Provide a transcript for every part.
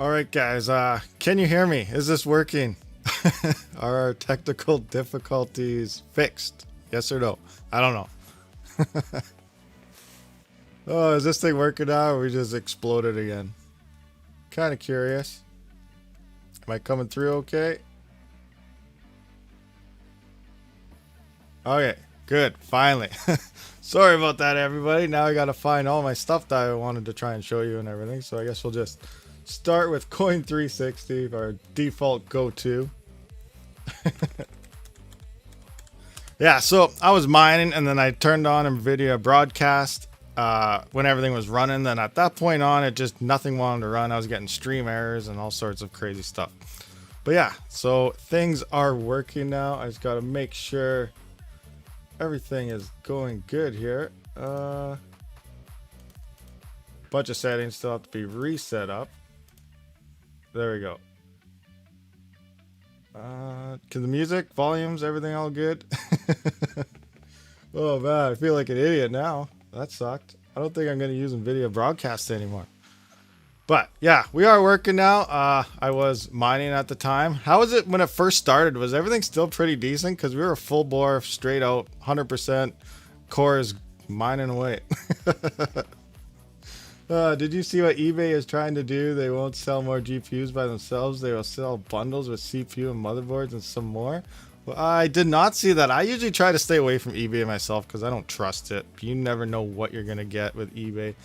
All right, guys. Can you hear me? Is this working? Are our technical difficulties fixed? Yes or no? I don't know. Oh, is this thing working now, or we just exploded again? Kind of curious. Am I coming through okay? Okay, good. Finally. Sorry about that, everybody. Now I got to find all my stuff that I wanted to try and show you and everything. So I guess we'll just start with Coin 360, our default go-to. Yeah, so I was mining and then I turned on Nvidia broadcast when everything was running. Then at that point on, it just nothing wanted to run. I was getting stream errors and all sorts of crazy stuff. But yeah, so things are working now. I just got to make sure everything is going good here. Bunch of settings still have to be reset up. There we go. Can the music, volumes, everything all good? Oh man, I feel like an idiot now. That sucked. I don't think I'm going to use Nvidia broadcast anymore. But yeah, we are working now. I was mining at the time. How was it when it first started? Was everything still pretty decent? Because we were full bore, straight out, 100% cores mining away. Did you see what eBay is trying to do? They won't sell more GPUs by themselves. They will sell bundles with CPU and motherboards and some more. Well, I did not see that. I usually try to stay away from eBay myself because I don't trust it. You never know what you're going to get with eBay.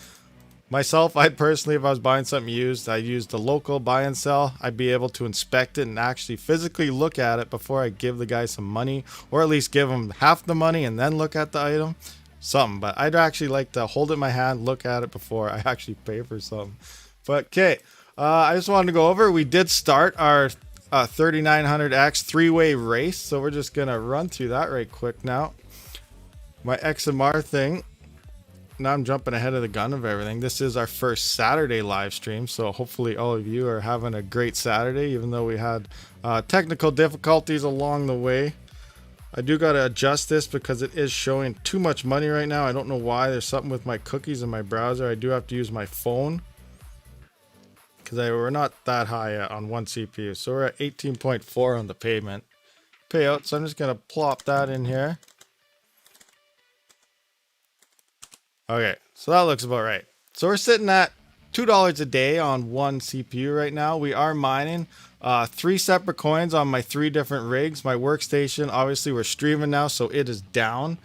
Myself, I personally, if I was buying something used, I'd use the local buy and sell. I'd be able to inspect it and actually physically look at it before I give the guy some money, or at least give him half the money and then look at the item. Something, but I'd actually like to hold it in my hand, look at it before I actually pay for something. But okay, I just wanted to go over. We did start our 3900X three-way race, so we're just gonna run through that right quick now. My XMR thing. Now I'm jumping ahead of the gun of everything. This is our first Saturday live stream, so hopefully all of you are having a great Saturday, even though we had technical difficulties along the way. I do got to adjust this because it is showing too much money right now. I don't know why. There's something with my cookies in my browser. I do have to use my phone because we're not that high on one CPU. So we're at 18.4 on the payment payout. So I'm just going to plop that in here. Okay, so that looks about right. So we're sitting at $2 a day on one CPU right now. We are mining 3 separate coins on my 3 different rigs. My workstation, obviously we're streaming now, so it is down.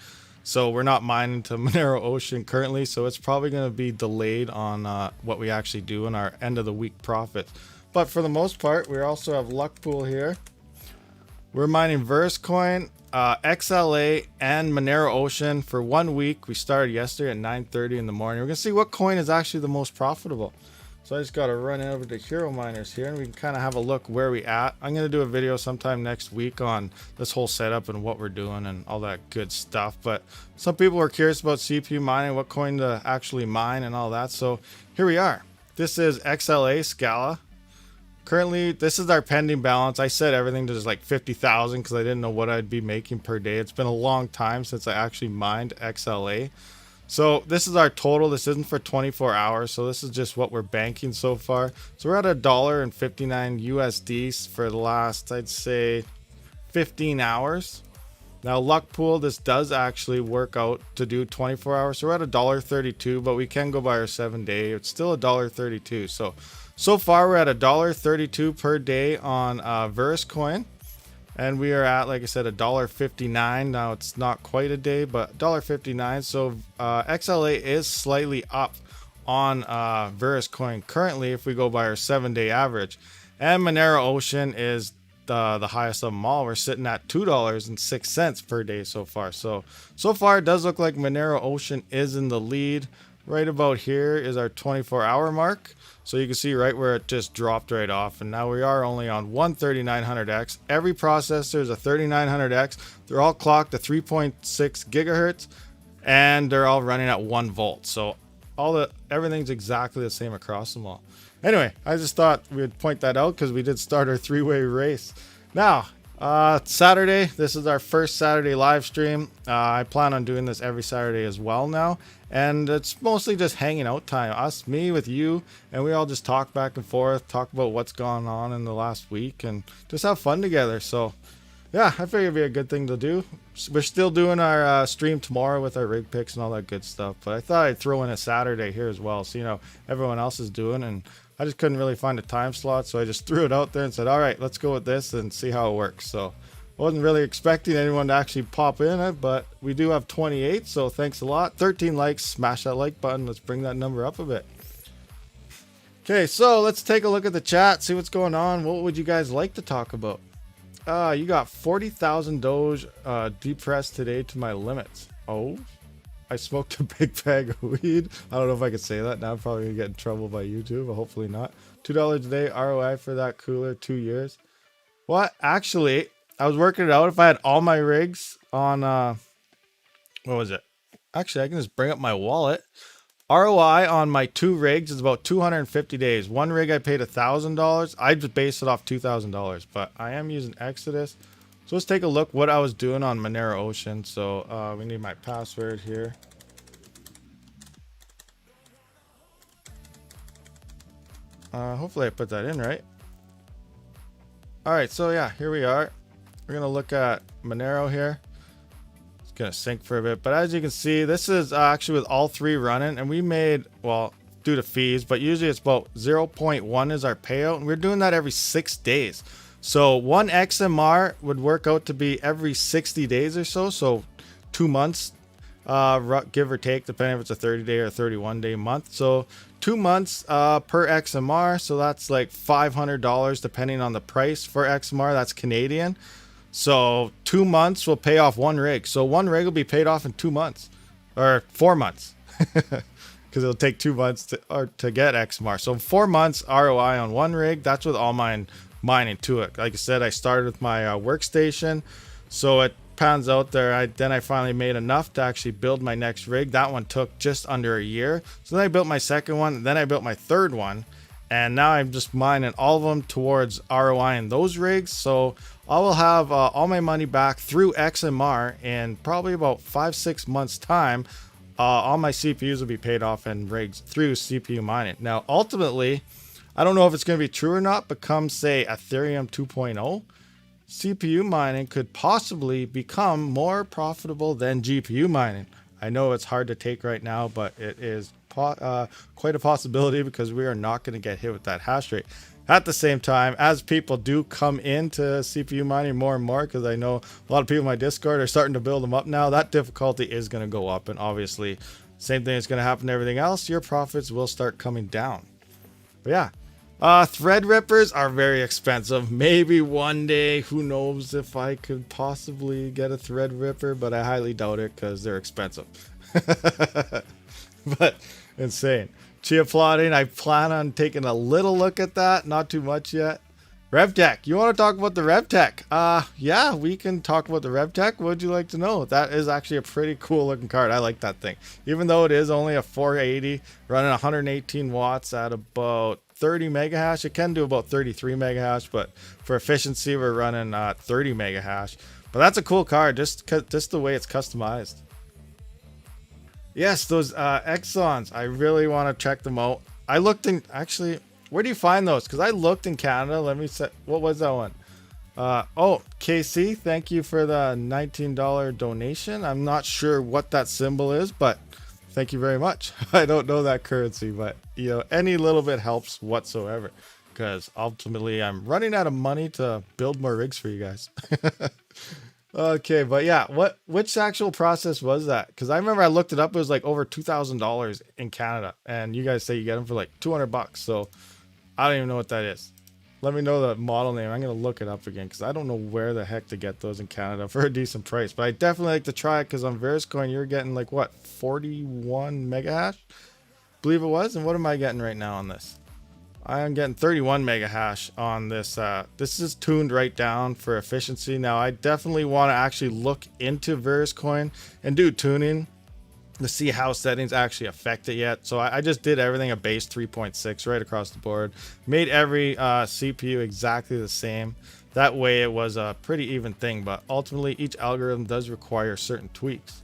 So we're not mining to Monero Ocean currently, so it's probably going to be delayed on what we actually do in our end of the week profits. But for the most part, we also have Luck Pool here. We're mining Veruscoin, XLA, and Monero Ocean for 1 week. We started yesterday at 9:30 in the morning. We're going to see what coin is actually the most profitable. So I just got to run over to Helium Miners here and we can kind of have a look where we at. I'm going to do a video sometime next week on this whole setup and what we're doing and all that good stuff. But some people are curious about CPU mining, what coin to actually mine and all that. So here we are. This is XLA Scala. Currently, this is our pending balance. I set everything to just like 50,000 because I didn't know what I'd be making per day. It's been a long time since I actually mined XLA. So this is our total. This isn't for 24 hours. So this is just what we're banking so far. So we're at $1.59 USD for the last, I'd say, 15 hours. Now Luck Pool, this does actually work out to do 24 hours. So we're at $1.32, but we can go by our 7-day. It's still $1.32. So far we're at $1.32 per day on Veruscoin. And we are at, like I said, $1.59. Now it's not quite a day, but $1.59. So XLA is slightly up on Veruscoin currently if we go by our 7-day average. And Monero Ocean is the highest of them all. We're sitting at $2.06 per day so far. So far it does look like Monero Ocean is in the lead. Right about here is our 24-hour mark. So you can see right where it just dropped right off. And now we are only on one 3900X. Every processor is a 3900X. They're all clocked to 3.6 gigahertz. And they're all running at 1 volt. So everything's exactly the same across them all. Anyway, I just thought we'd point that out because we did start our 3-way race. Now, Saturday. This is our first Saturday live stream. I plan on doing this every Saturday as well now. And it's mostly just hanging out time. Us, me with you, and we all just talk back and forth, talk about what's gone on in the last week, and just have fun together. So, yeah, I figure it'd be a good thing to do. We're still doing our stream tomorrow with our rig picks and all that good stuff. But I thought I'd throw in a Saturday here as well, so you know everyone else is doing, and I just couldn't really find a time slot, so I just threw it out there and said, all right, let's go with this and see how it works. So I wasn't really expecting anyone to actually pop in it, but we do have 28, so thanks a lot. 13 likes, smash that like button. Let's bring that number up a bit. Okay, so let's take a look at the chat, see what's going on. What would you guys like to talk about? You got 40,000 Doge depressed today to my limits. Oh, I smoked a big bag of weed. I don't know if I could say that. Now I'm probably going to get in trouble by YouTube, but hopefully not. $2 a day ROI for that cooler, 2 years. What? Actually, I was working it out. If I had all my rigs on, what was it? Actually, I can just bring up my wallet. ROI on my 2 rigs is about 250 days. One rig I paid $1,000. I just based it off $2,000, but I am using Exodus. So let's take a look what I was doing on Monero Ocean. So we need my password here. Hopefully I put that in right. All right, so yeah, here we are. We're gonna look at Monero here. It's gonna sync for a bit, but as you can see, this is actually with all 3 running, and we made, well, due to fees, but usually it's about 0.1 is our payout, and we're doing that every 6 days. So 1 XMR would work out to be every 60 days or so. So 2 months, give or take, depending if it's a 30-day or 31-day month. So 2 months per XMR. So that's like $500 depending on the price for XMR. That's Canadian. So 2 months will pay off 1 rig. So 1 rig will be paid off in 2 months or 4 months. Because it'll take 2 months to get XMR. So 4 months ROI on 1 rig. That's with all mine mining to it. Like I said, I started with my workstation, so it pans out there. Then I finally made enough to actually build my next rig. That one took just under a year. So then I built my second one, and then I built my third one, and now I'm just mining all of them towards ROI in those rigs. So I will have all my money back through XMR in probably about 5-6 months time. All my CPUs will be paid off in rigs through CPU mining. Now ultimately, I don't know if it's going to be true or not, but come say Ethereum 2.0, CPU mining could possibly become more profitable than GPU mining. I know it's hard to take right now, but it is quite a possibility because we are not going to get hit with that hash rate. At the same time, as people do come into CPU mining more and more, because I know a lot of people in my Discord are starting to build them up now, that difficulty is going to go up. And obviously, same thing is going to happen to everything else. Your profits will start coming down. But yeah. Thread rippers are very expensive. Maybe one day, who knows if I could possibly get a thread ripper, but I highly doubt it because they're expensive. But insane. Chia plotting, I plan on taking a little look at that, not too much yet. RevTech, you want to talk about the RevTech? Yeah, we can talk about the RevTech. What would you like to know? That is actually a pretty cool looking card. I like that thing. Even though it is only a 480, running 118 watts at about 30 mega hash. It can do about 33 mega hash, but for efficiency, we're running 30 mega hash. But that's a cool card, just the way it's customized. Yes, those Exxons, I really want to check them out. I looked in, actually, where do you find those? Because I looked in Canada. Let me say, what was that one? Oh, KC, thank you for the $19 donation. I'm not sure what that symbol is, but thank you very much. I don't know that currency, but you know, any little bit helps whatsoever, because ultimately I'm running out of money to build more rigs for you guys. Okay, but yeah, which actual process was that? Because I remember I looked it up. It was like over $2,000 in Canada, and you guys say you get them for like $200. So I don't even know what that is. Let me know the model name. I'm gonna look it up again because I don't know where the heck to get those in Canada for a decent price. But I definitely like to try it because on Veruscoin you're getting like what, 41 mega hash, believe it was. And what am I getting right now on this? I am getting 31 mega hash on this. This is tuned right down for efficiency. Now I definitely want to actually look into Veruscoin and do tuning to see how settings actually affect it yet. So I just did everything a base 3.6 right across the board. Made every CPU exactly the same. That way it was a pretty even thing, but ultimately each algorithm does require certain tweaks.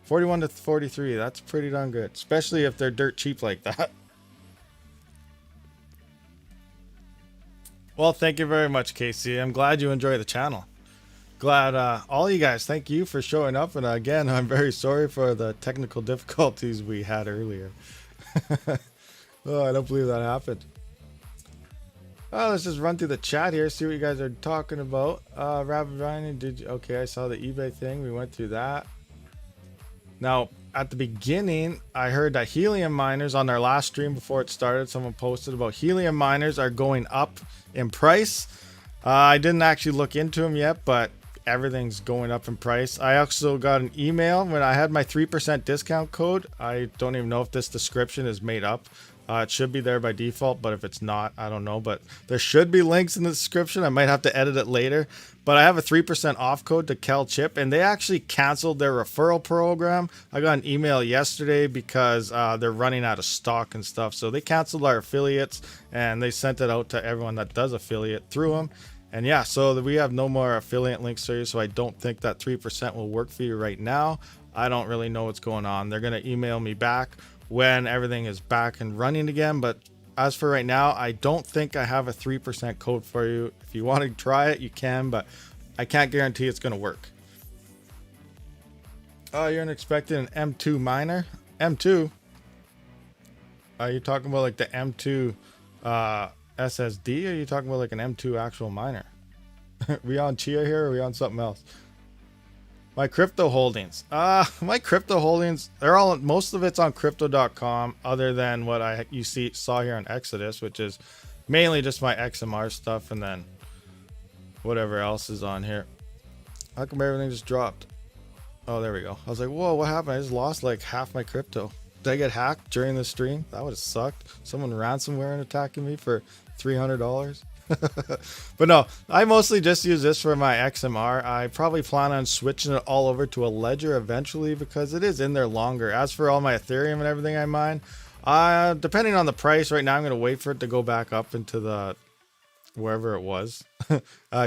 41 to 43, that's pretty darn good, especially if they're dirt cheap like that. Well, thank you very much, Casey. I'm glad you enjoy the channel. Glad all you guys, thank you for showing up. And again, I'm very sorry for the technical difficulties we had earlier. Oh, I don't believe that happened. Oh, let's just run through the chat here, see what you guys are talking about. Rabid Mining, did you? Okay, I saw the eBay thing. We went through that. Now, at the beginning, I heard that Helium Miners on their last stream before it started, someone posted about Helium Miners are going up in price. I didn't actually look into them yet, but everything's going up in price. I also got an email when I had my 3% discount code. I don't even know if this description is made up. It should be there by default, but if it's not, I don't know. But there should be links in the description. I might have to edit it later. But I have a 3% off code to CalChip, and they actually canceled their referral program. I got an email yesterday because they're running out of stock and stuff. So they canceled our affiliates, and they sent it out to everyone that does affiliate through them. And yeah, so we have no more affiliate links for you. So I don't think that 3% will work for you right now. I don't really know what's going on. They're going to email me back when everything is back and running again. But as for right now, I don't think I have a 3% code for you. If you want to try it, you can, but I can't guarantee it's going to work. Oh, you're expecting an M2 miner? M2? Are you talking about like the M2 SSD? Or are you talking about like an M2 actual miner? Are we on Chia here, or are we on something else? My crypto holdings. My crypto holdings, they're all, most of it's on crypto.com, other than what you saw here on Exodus, which is mainly just my XMR stuff, and then whatever else is on here. How come everything just dropped? Oh, there we go. I was like, whoa, what happened? I just lost like half my crypto. Did I get hacked during the stream? That would have sucked. Someone ransomware and attacking me for $300. But no, I mostly just use this for my XMR. I probably plan on switching it all over to a ledger eventually because it is in there longer. As for all my Ethereum and everything I mine, depending on the price, right now I'm going to wait for it to go back up into the wherever it was.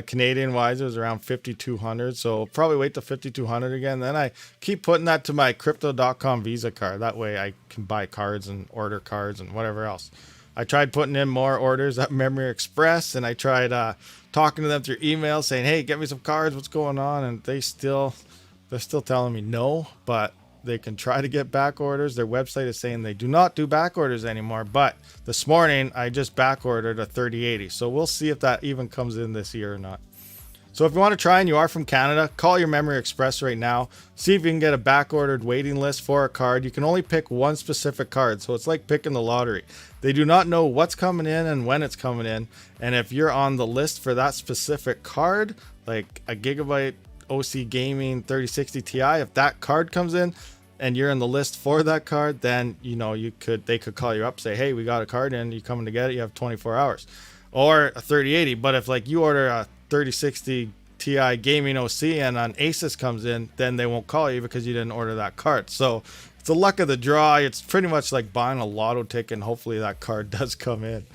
Canadian wise, it was around 5,200. So probably wait to 5,200 again. Then I keep putting that to my crypto.com Visa card. That way I can buy cards and order cards and whatever else. I tried putting in more orders at Memory Express, and I tried talking to them through email saying, hey, get me some cards, what's going on? And they're still telling me no, but they can try to get back orders. Their website is saying they do not do back orders anymore. But this morning I just back ordered a 3080. So we'll see if that even comes in this year or not. So if you want to try and you are from Canada, call your Memory Express right now. See if you can get a back ordered waiting list for a card. You can only pick one specific card. So it's like picking the lottery. They do not know what's coming in and when it's coming in. And if you're on the list for that specific card, like a Gigabyte OC Gaming 3060 Ti, if that card comes in and you're in the list for that card, then they could call you up, say, hey, we got a card in, you coming to get it, you have 24 hours. Or a 3080. But if like you order a 3060 Ti Gaming OC and an Asus comes in, then they won't call you because you didn't order that card. So it's a luck of the draw. It's pretty much like buying a lotto ticket, and hopefully that card does come in.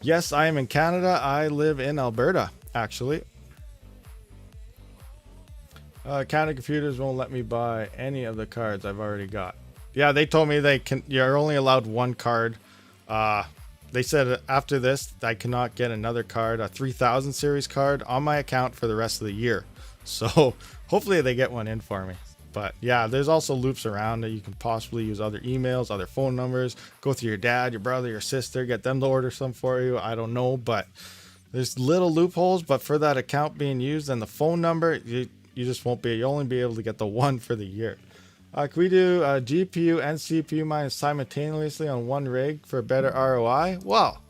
Yes, I am in Canada. I live in Alberta, actually. Canada Computers won't let me buy any of the cards I've already got. Yeah, they told me you're only allowed one card. They said after this, I cannot get another card, a 3000 series card on my account for the rest of the year. So hopefully they get one in for me. But yeah, there's also loops around that you can possibly use other emails, other phone numbers, go through your dad, your brother, your sister, get them to order some for you. I don't know, but there's little loopholes. But for that account being used and the phone number, you just won't be, you'll only be able to get the one for the year. Can we do GPU and CPU mining simultaneously on one rig for better ROI? Well,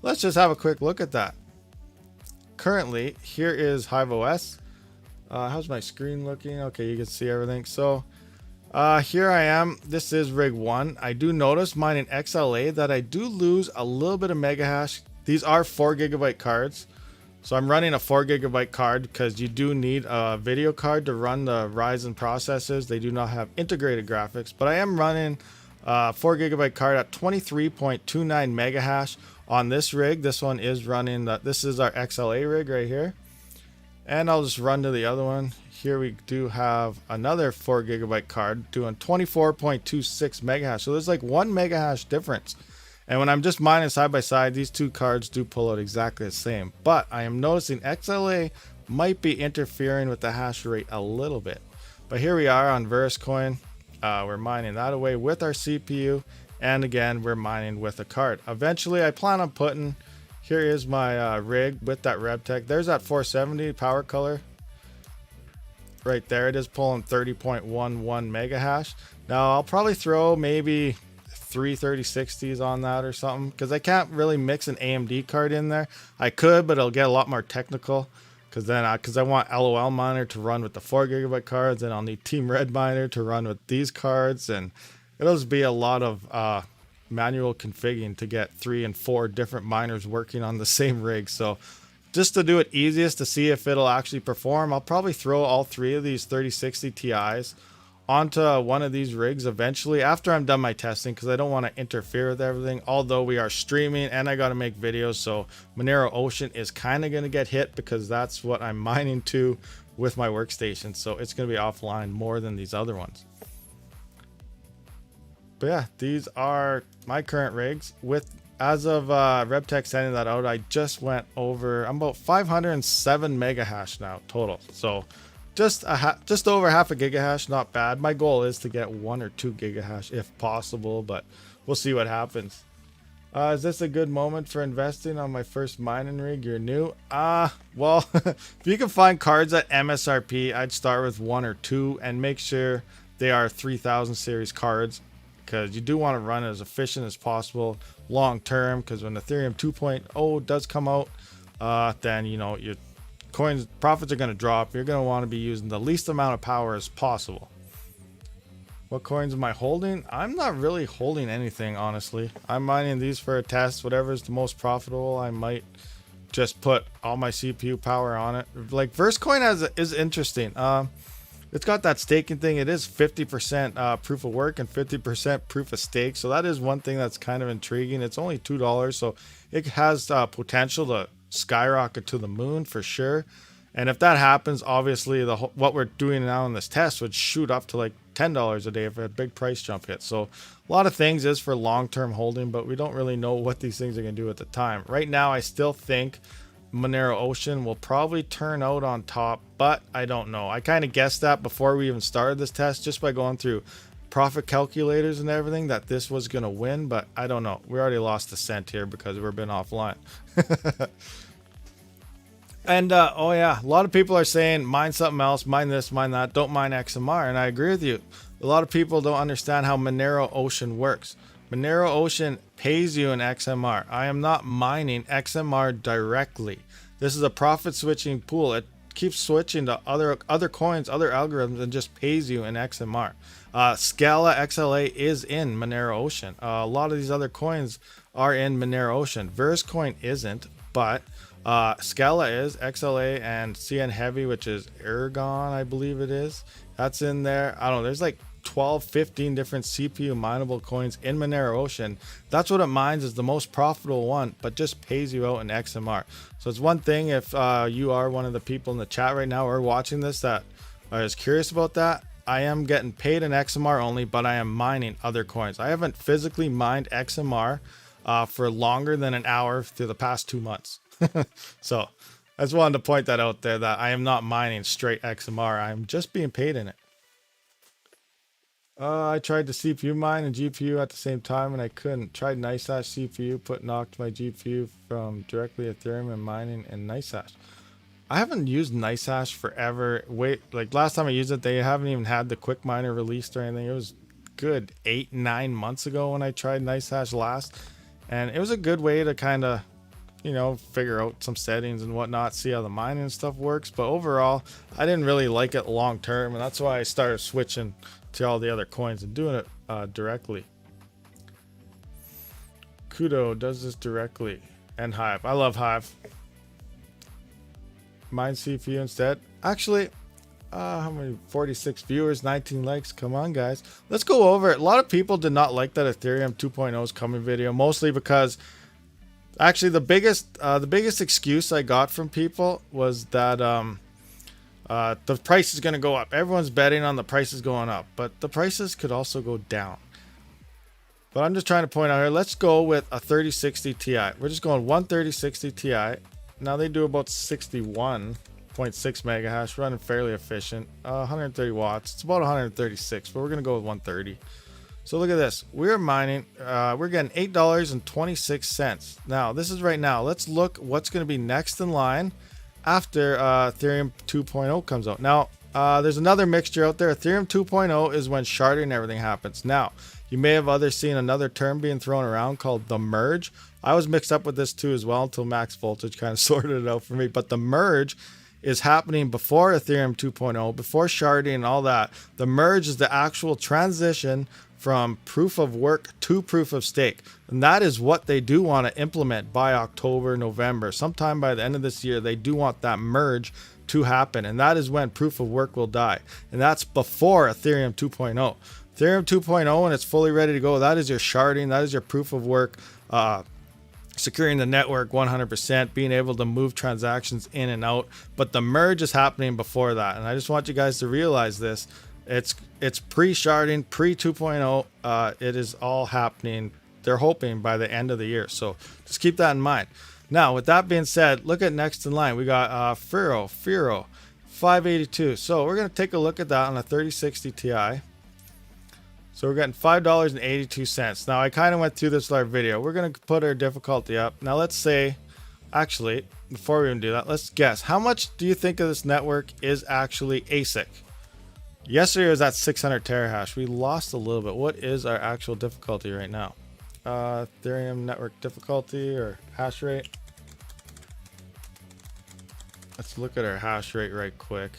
let's just have a quick look at that. Currently, here is HiveOS. How's my screen looking? Okay, you can see everything. So here I am. This is rig 1. I do notice mining XLA that I do lose a little bit of mega hash. These are 4 gigabyte cards. So I'm running a 4 gigabyte card because you do need a video card to run the Ryzen processors. They do not have integrated graphics, but I am running a 4 gigabyte card at 23.29 mega hash on this rig. This one is running this is our XLA rig right here. And I'll just run to the other one. Here we do have another 4 gigabyte card doing 24.26 mega hash. So there's like 1 mega hash difference. And when I'm just mining side by side, these two cards do pull out exactly the same. But I am noticing XLA might be interfering with the hash rate a little bit. But here we are on Veruscoin. We're mining that away with our CPU. And again, we're mining with a card. Eventually, I plan on putting... Here is my rig with that RevTech. There's that 470 power color. Right there, it is pulling 30.11 mega hash. Now, I'll probably throw maybe 3 3060s on that or something, because I can't really mix an AMD card in there. I could, but it'll get a lot more technical, because I want LOL Miner to run with the 4 gigabyte cards, and I'll need Team Red Miner to run with these cards, and it'll just be a lot of manual configuring to get 3 and 4 different miners working on the same rig. So just to do it easiest to see if it'll actually perform, I'll probably throw all 3 of these 3060 Ti's onto one of these rigs eventually after I'm done my testing, because I don't want to interfere with everything. Although we are streaming and I got to make videos, so Monero Ocean is kind of going to get hit because that's what I'm mining to with my workstation. So it's going to be offline more than these other ones. But yeah, these are my current rigs. With as of RevTech sending that out, I just went over. I'm about 507 mega hash now total. So just over half a gigahash, not bad. My goal is to get 1 or 2 gigahash if possible, but we'll see what happens. Is this a good moment for investing on my first mining rig? You're new? Well, if you can find cards at MSRP, I'd start with 1 or 2 and make sure they are 3000 series cards, because you do want to run as efficient as possible long term, because when Ethereum 2.0 does come out, then you know your coins profits are going to drop. You're going to want to be using the least amount of power as possible. What coins am I holding? I'm not really holding anything, honestly. I'm mining these for a test. Whatever is the most profitable, I might just put all my CPU power on it. Like Veruscoin is interesting. It's got that staking thing. It is 50% proof of work and 50% proof of stake. So that is one thing that's kind of intriguing. It's only $2, so it has potential to skyrocket to the moon for sure. And if that happens, obviously what we're doing now in this test would shoot up to like $10 a day if a big price jump hits. So a lot of things is for long-term holding, but we don't really know what these things are going to do at the time. Right now, I still think Monero Ocean will probably turn out on top, but I don't know. I kind of guessed that before we even started this test, just by going through profit calculators and everything, that this was going to win, but I don't know. We already lost a cent here because we've been offline. And oh yeah, a lot of people are saying mine something else, mine this, mine that, don't mine XMR, and I agree with you. A lot of people don't understand how Monero Ocean works. Monero Ocean pays you in XMR. I am not mining XMR directly. This is a profit switching pool. It keeps switching to other coins, other algorithms, and just pays you in XMR. Scala XLA is in Monero Ocean. A lot of these other coins are in Monero Ocean. Veruscoin isn't, but Scala is, XLA, and CN Heavy, which is Aragon, I believe it is. That's in there. I don't know. There's like 12, 15 different CPU mineable coins in Monero Ocean. That's what it mines is the most profitable one, but just pays you out in XMR. So it's one thing if you are one of the people in the chat right now or watching this that is curious about that. I am getting paid in XMR only, but I am mining other coins. I haven't physically mined XMR for longer than an hour through the past 2 months. So I just wanted to point that out there, that I am not mining straight XMR. I'm just being paid in it. I tried to CPU mine and GPU at the same time and I couldn't. Tried NiceHash CPU, knocked my GPU from directly Ethereum and mining in NiceHash. I haven't used NiceHash forever. Like last time I used it, they haven't even had the quick miner released or anything. It was good 8-9 months ago when I tried NiceHash last, and it was a good way to kind of, you know, figure out some settings and whatnot, see how the mining stuff works. But overall, I didn't really like it long term, and that's why I started switching to all the other coins and doing it directly. Kudo does this directly, and Hive. I love Hive. Mine CPU instead. Actually, how many? 46 viewers, 19 likes. Come on, guys. Let's go over it. A lot of people did not like that Ethereum 2.0 is coming video, mostly because actually the biggest excuse I got from people was that the price is going to go up. Everyone's betting on the prices going up, but the prices could also go down. But I'm just trying to point out here, let's go with a 3060 Ti. We're just going one 3060 Ti. Now they do about 61.6 mega hash, running fairly efficient. 130 watts. It's about 136, but we're going to go with 130. So look at this. We're mining. We're getting $8.26. Now, this is right now. Let's look what's going to be next in line after Ethereum 2.0 comes out. Now, there's another mixture out there. Ethereum 2.0 is when sharding and everything happens. Now, you may have seen another term being thrown around called the merge. I was mixed up with this too as well until Max Voltage kind of sorted it out for me. But the merge is happening before Ethereum 2.0, before sharding and all that. The merge is the actual transition from proof of work to proof of stake. And that is what they do want to implement by October, November. Sometime by the end of this year, they do want that merge to happen. And that is when proof of work will die. And that's before Ethereum 2.0. Ethereum 2.0, when it's fully ready to go, that is your sharding, that is your proof of work, securing the network 100%, being able to move transactions in and out. But the merge is happening before that. And I just want you guys to realize this. It's pre-sharding, pre-2.0. It is all happening. They're hoping by the end of the year. So just keep that in mind. Now, with that being said, look at next in line. We got Firo 582. So we're going to take a look at that on a 3060 Ti. So we're getting $5.82. Now, I kind of went through this in our video. We're going to put our difficulty up. Now, let's say, actually, before we even do that, let's guess. How much do you think of this network is actually ASIC? Yesterday was at 600 terahash. We lost a little bit. What is our actual difficulty right now? Ethereum network difficulty or hash rate. Let's look at our hash rate right quick.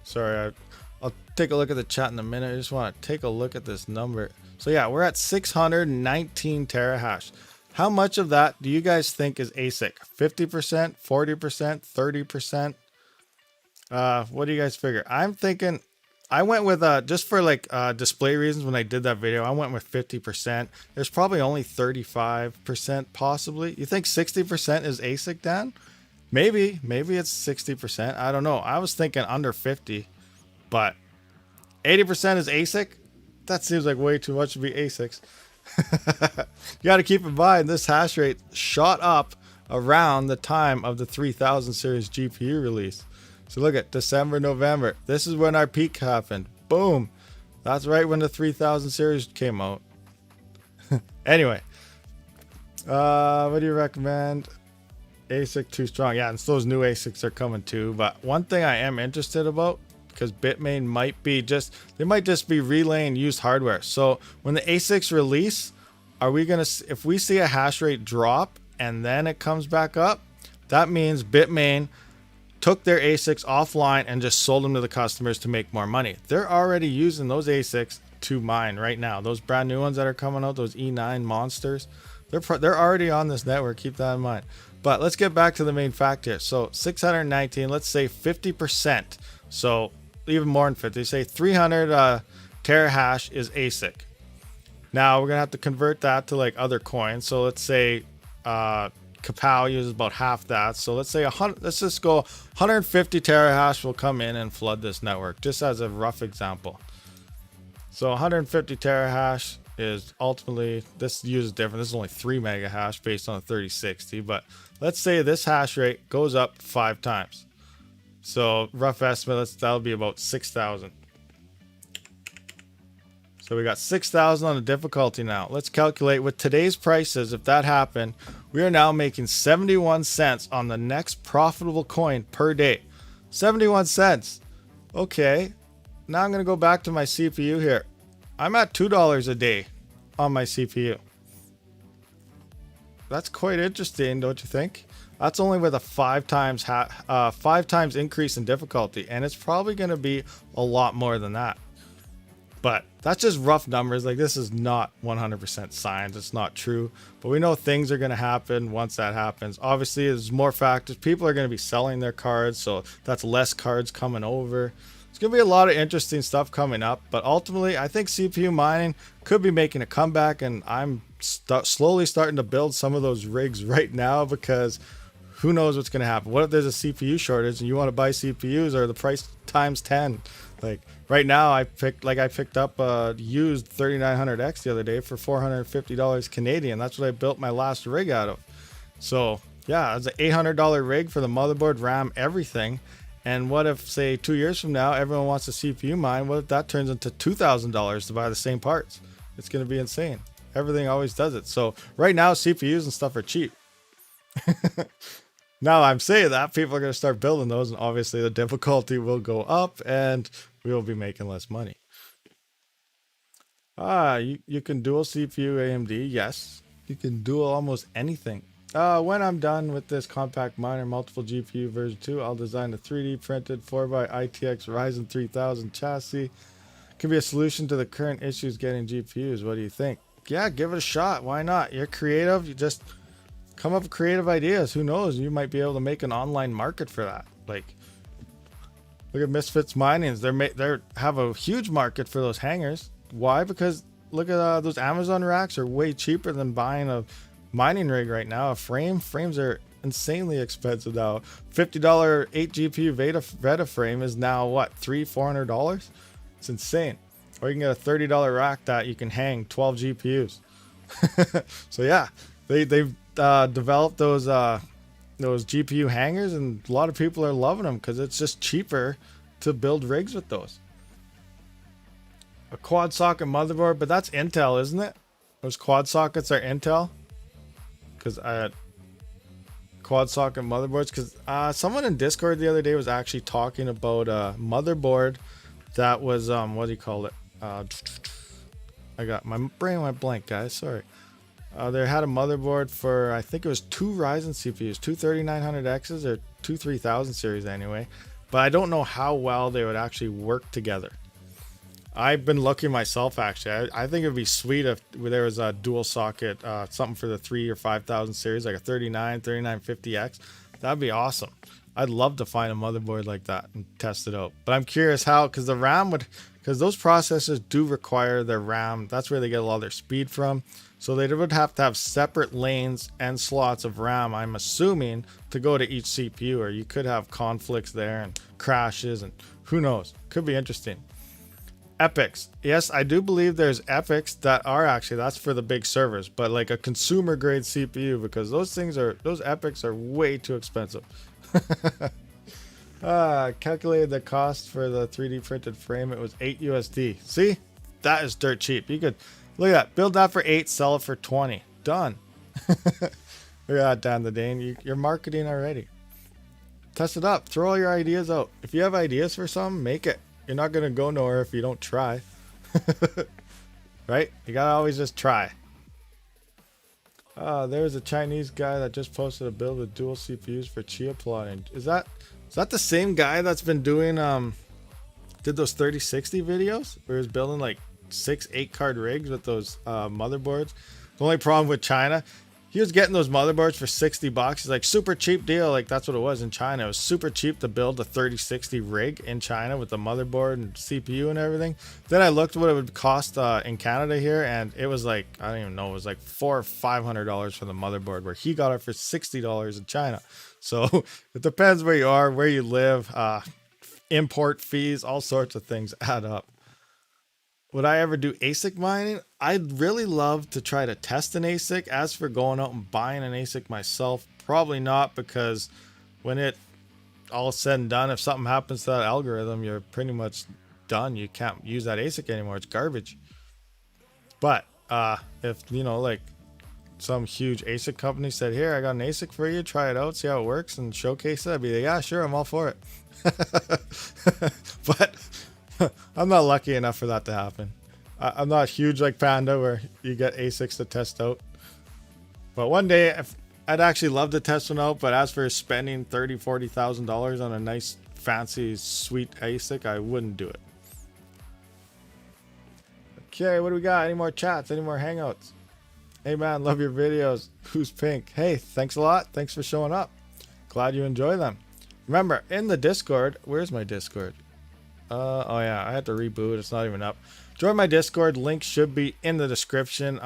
Sorry, I'll take a look at the chat in a minute. I just want to take a look at this number. So yeah, we're at 619 terahash. How much of that do you guys think is ASIC? 50%, 40%, 30%? What do you guys figure? I'm thinking I went with just for like display reasons when I did that video, I went with 50%. There's probably only 35% possibly. You think 60% is ASIC, Dan? Maybe it's 60%. I don't know. I was thinking under 50, but 80% is ASIC. That seems like way too much to be ASICs. You got to keep in mind this hash rate shot up around the time of the 3000 series GPU release. So look at December, November. This is when our peak happened. Boom. That's right when the 3000 series came out. Anyway, what do you recommend? ASIC too strong. Yeah, and so those new ASICs are coming too. But one thing I am interested about, because Bitmain might be they might just be relaying used hardware. So when the ASICs release, are we gonna, if we see a hash rate drop and then it comes back up, that means Bitmain took their ASICs offline and just sold them to the customers to make more money. They're already using those ASICs to mine right now. Those brand new ones that are coming out, those E9 monsters, they're already on this network. Keep that in mind. But let's get back to the main fact here. So 619, let's say 50%. So even more than 50, say 300 terahash is ASIC. Now we're gonna have to convert that to like other coins. So let's say Kapow uses about half that. So let's say let's just go 150 terahash will come in and flood this network, just as a rough example. So 150 terahash is ultimately, this uses different. This is only 3 mega hash based on a 3060, but let's say this hash rate goes up 5 times. So rough estimate, that'll be about 6,000. So we got 6,000 on the difficulty now. Let's calculate with today's prices. If that happened, we are now making 71 cents on the next profitable coin per day. 71 cents. Okay. Now I'm going to go back to my CPU here. I'm at $2 a day on my CPU. That's quite interesting, don't you think? That's only with a 5 times increase in difficulty, and it's probably going to be a lot more than that. But that's just rough numbers. Like, this is not 100% science. It's not true. But we know things are going to happen once that happens. Obviously, there's more factors. People are going to be selling their cards, so that's less cards coming over. It's going to be a lot of interesting stuff coming up. But ultimately, I think CPU mining could be making a comeback, and I'm slowly starting to build some of those rigs right now because who knows what's going to happen? What if there's a CPU shortage and you want to buy CPUs or the price times 10? Like right now, I picked up a used 3900X the other day for $450 Canadian. That's what I built my last rig out of. So yeah, it's an $800 rig for the motherboard, RAM, everything. And what if, say, 2 years from now, everyone wants a CPU mine? What if that turns into $2,000 to buy the same parts? It's going to be insane. Everything always does it. So right now, CPUs and stuff are cheap. Now I'm saying that people are going to start building those, and obviously the difficulty will go up and we will be making less money. You can dual CPU AMD. Yes, you can dual almost anything. When I'm done with this compact miner multiple GPU version 2, I'll design a 3D printed 4x ITX Ryzen 3000 chassis. Can be a solution to the current issues getting GPUs. What do you think? Yeah, give it a shot. Why not? You're creative. You just come up with creative ideas. Who knows? You might be able to make an online market for that. Like, look at Misfits Minings. They have a huge market for those hangers. Why? Because look at those Amazon racks are way cheaper than buying a mining rig right now. Frames are insanely expensive now. $50 8 GPU Veta frame is now what, $300-400? It's insane. Or you can get a $30 rack that you can hang 12 GPUs. So yeah, they've developed those GPU hangers, and a lot of people are loving them because it's just cheaper to build rigs with those. A quad socket motherboard, but that's Intel, isn't it? Those quad sockets are Intel. Because quad socket motherboards. Because someone in Discord the other day was actually talking about a motherboard that was what do you call it? I got my brain went blank, guys. Sorry. They had a motherboard for, I think it was 2 Ryzen CPUs, 2 3900Xs or 2 3000 series anyway. But I don't know how well they would actually work together. I've been looking myself, actually. I think it would be sweet if there was a dual socket, something for the 3 or 5000 series, like a 3950X. That'd be awesome. I'd love to find a motherboard like that and test it out. But I'm curious how, because the RAM because those processors do require their RAM. That's where they get a lot of their speed from. So they would have to have separate lanes and slots of RAM, I'm assuming, to go to each CPU, or you could have conflicts there and crashes, and who knows. Could be interesting. Epics. Yes, I do believe there's epics that are actually, that's for the big servers, but like a consumer grade CPU, because those epics are way too expensive. Calculated the cost for the 3D printed frame. It was $8 USD. See, that is dirt cheap. You could look at that, build that for 8, sell it for 20. Done. Look at that, Dan the Dane. You're marketing already. Test it up. Throw all your ideas out. If you have ideas for something, make it. You're not going to go nowhere if you don't try. Right? You got to always just try. There's a Chinese guy that just posted a build with dual CPUs for Chia plotting. Is that the same guy that's been doing did those 3060 videos where he's building like 6-8 card rigs with those motherboards? The only problem with China, he was getting those motherboards for $60. He's like, super cheap deal. Like, that's what it was in China. It was super cheap to build a 3060 rig in China with the motherboard and CPU and everything. Then I looked what it would cost in Canada here, and it was like, I don't even know, it was like $400 or $500 for the motherboard, where he got it for $60 in China. So it depends where you are, where you live, import fees, all sorts of things add up. Would I ever do ASIC mining? I'd really love to try to test an ASIC. As for going out and buying an ASIC myself, probably not, because when it all said and done, if something happens to that algorithm, you're pretty much done. You can't use that ASIC anymore. It's garbage. But if, you know, like some huge ASIC company said, here, I got an ASIC for you, try it out, see how it works, and showcase it, I'd be like, yeah, sure, I'm all for it. But I'm not lucky enough for that to happen. I'm not huge like Panda, where you get ASICs to test out. But one day, I'd actually love to test one out. But as for spending $30,000-$40,000 on a nice, fancy, sweet ASIC, I wouldn't do it. Okay, what do we got? Any more chats? Any more hangouts? Hey man, love your videos. Who's pink? Hey, thanks a lot. Thanks for showing up. Glad you enjoy them. Remember, in the Discord, where's my Discord? Oh yeah, I had to reboot. It's not even up. Join my Discord. Link should be in the description.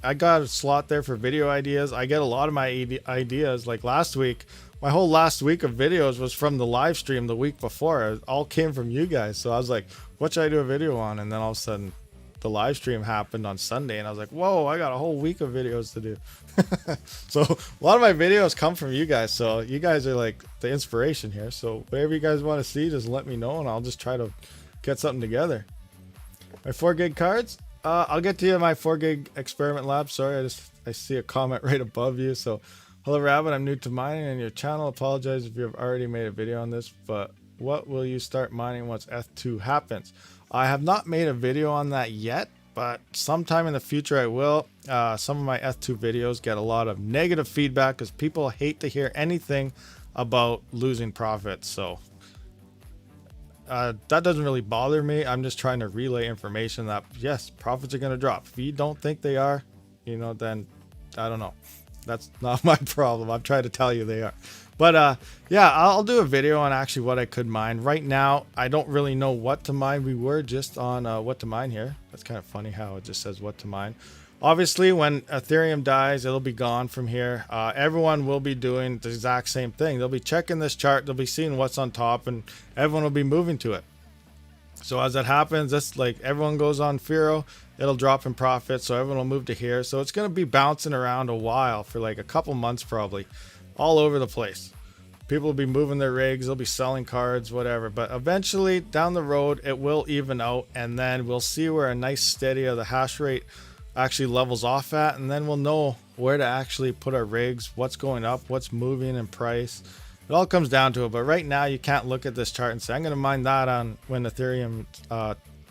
I got a slot there for video ideas. I get a lot of my ideas. Like last week, my whole last week of videos was from the live stream the week before. It all came from you guys. So I was like, what should I do a video on? And then all of a sudden the live stream happened on Sunday and I was like, whoa, I got a whole week of videos to do. So a lot of my videos come from you guys. So you guys are like the inspiration here. So whatever you guys want to see, just let me know and I'll just try to get something together. My 4 gig cards. I'll get to you in my 4 gig experiment lab. Sorry, I see a comment right above you. So, hello Rabid, I'm new to mining and your channel. Apologize if you have already made a video on this, but what will you start mining once Eth2 happens? I have not made a video on that yet, but sometime in the future I will. Some of my Eth2 videos get a lot of negative feedback because people hate to hear anything about losing profits. So that doesn't really bother me. I'm just trying to relay information that yes, profits are going to drop. If you don't think they are, you know, then I don't know. That's not my problem. I'm trying to tell you they are. But yeah, I'll do a video on actually what I could mine. Right now, I don't really know what to mine. We were just on what to mine here. That's kind of funny how it just says what to mine. Obviously, when Ethereum dies, it'll be gone from here. Everyone will be doing the exact same thing. They'll be checking this chart. They'll be seeing what's on top, and everyone will be moving to it. So as that happens, that's like everyone goes on Firo, it'll drop in profit. So everyone will move to here. So it's going to be bouncing around a while for like a couple months, probably all over the place. People will be moving their rigs. They'll be selling cards, whatever. But eventually down the road, it will even out. And then we'll see where a nice steady of the hash rate actually levels off at, and then we'll know where to actually put our rigs, what's going up, what's moving in price. It all comes down to it. But right now you can't look at this chart and say I'm going to mine that on when Ethereum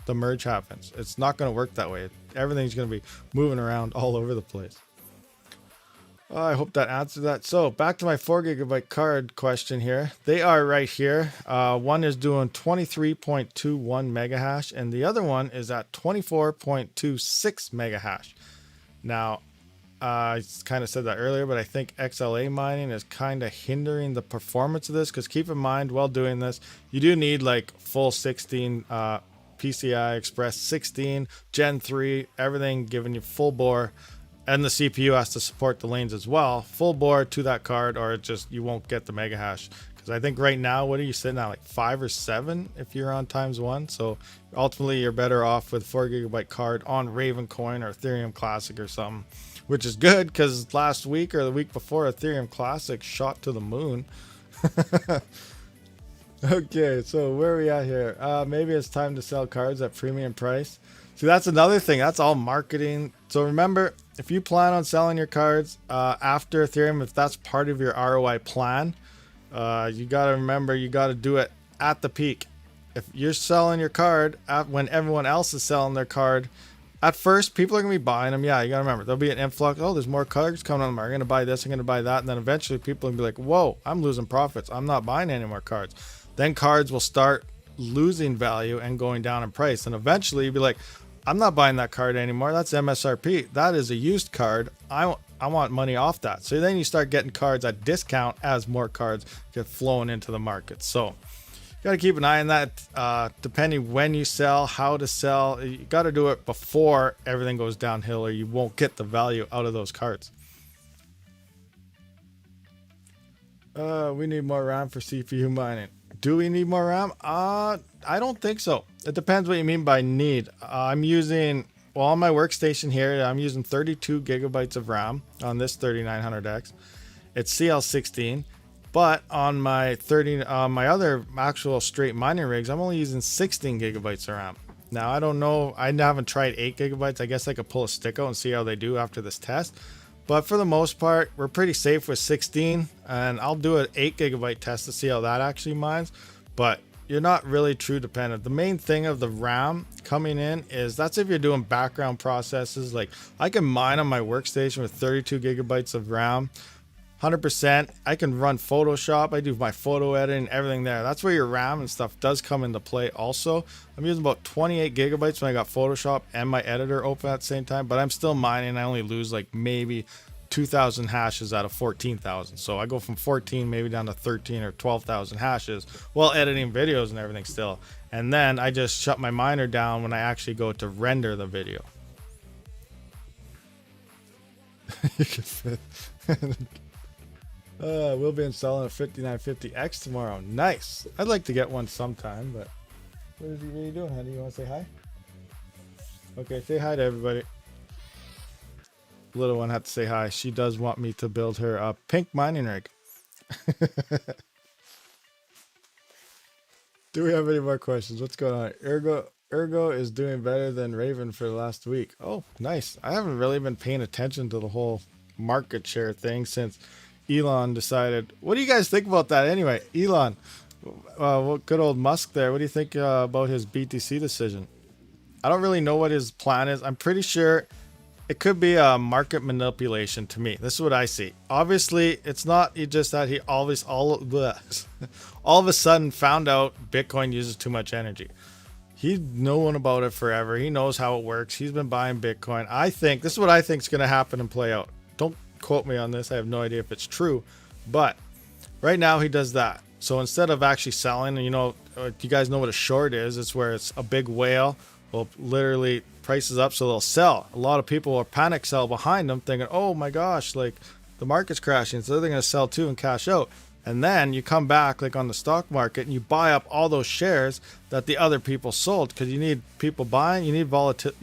the merge happens. It's not going to work that way. Everything's going to be moving around all over the place. I hope that answered that. So back to my 4 gigabyte card question here. They are right here. One is doing 23.21 mega hash and the other one is at 24.26 mega hash. Now, I kind of said that earlier, but I think XLA mining is kind of hindering the performance of this because keep in mind, while doing this, you do need like full 16 PCI Express 16, Gen 3, everything giving you full bore. And the CPU has to support the lanes as well, full bore to that card, or it just you won't get the mega hash. Because I think right now, what are you sitting at, like 5 or 7 if you're on ×1? So ultimately, you're better off with 4 gigabyte card on Ravencoin or Ethereum Classic or something, which is good because last week or the week before, Ethereum Classic shot to the moon. Okay, so where are we at here? Maybe it's time to sell cards at premium price. See, that's another thing. That's all marketing. So remember, if you plan on selling your cards after Ethereum, if that's part of your ROI plan, you got to remember you got to do it at the peak. If you're selling your card when everyone else is selling their card, at first people are going to be buying them. Yeah, you got to remember there'll be an influx. Oh, there's more cards coming on the market. I'm going to buy this. I'm going to buy that. And then eventually people will be like, whoa, I'm losing profits. I'm not buying any more cards. Then cards will start losing value and going down in price. And eventually you'll be like, I'm not buying that card anymore. That's MSRP. That is a used card. I want money off that. So then you start getting cards at discount as more cards get flowing into the market. So you got to keep an eye on that. Depending when you sell, how to sell, you got to do it before everything goes downhill or you won't get the value out of those cards. We need more RAM for CPU mining. Do we need more RAM? I don't think so. It depends what you mean by need. I'm using, well, on my workstation here, I'm using 32 gigabytes of RAM on this 3900X. It's CL16, but on my my other actual straight mining rigs, I'm only using 16 gigabytes of RAM. Now, I don't know. I haven't tried 8 gigabytes. I guess I could pull a stick out and see how they do after this test. But for the most part, we're pretty safe with 16, and I'll do an 8 gigabyte test to see how that actually mines. But you're not really true dependent. The main thing of the RAM coming in is that's if you're doing background processes. Like I can mine on my workstation with 32 gigabytes of RAM, 100%. I can run Photoshop. I do my photo editing, everything there. That's where your RAM and stuff does come into play also. I'm using about 28 gigabytes when I got Photoshop and my editor open at the same time, but I'm still mining. I only lose like maybe 2,000 hashes out of 14,000. So I go from 14 maybe down to 13 or 12,000 hashes while editing videos and everything still. And then I just shut my miner down when I actually go to render the video. You can fit. We'll be installing a 5950X tomorrow. Nice. I'd like to get one sometime, but what are you doing, honey? You want to say hi? Okay, say hi to everybody. Little one had to say hi. She does want me to build her a pink mining rig. Do we have any more questions? What's going on? Ergo is doing better than Raven for the last week. Oh, nice. I haven't really been paying attention to the whole market share thing since Elon decided. What do you guys think about that anyway? Elon, good old Musk there. What do you think about his BTC decision? I don't really know what his plan is. I'm pretty sure it could be a market manipulation to me. This is what I see. Obviously, it's not just that he always all of a sudden found out Bitcoin uses too much energy. He's known about it forever. He knows how it works. He's been buying Bitcoin. I think this is what I think is going to happen and play out. Don't quote me on this. I have no idea if it's true, but right now he does that. So instead of actually selling, you guys know what a short is. It's where it's a big whale will literally prices up so they'll sell. A lot of people will panic sell behind them thinking, oh my gosh, like the market's crashing, so they're going to sell too and cash out. And then you come back like on the stock market and you buy up all those shares that the other people sold, because you need people buying, you need voluntary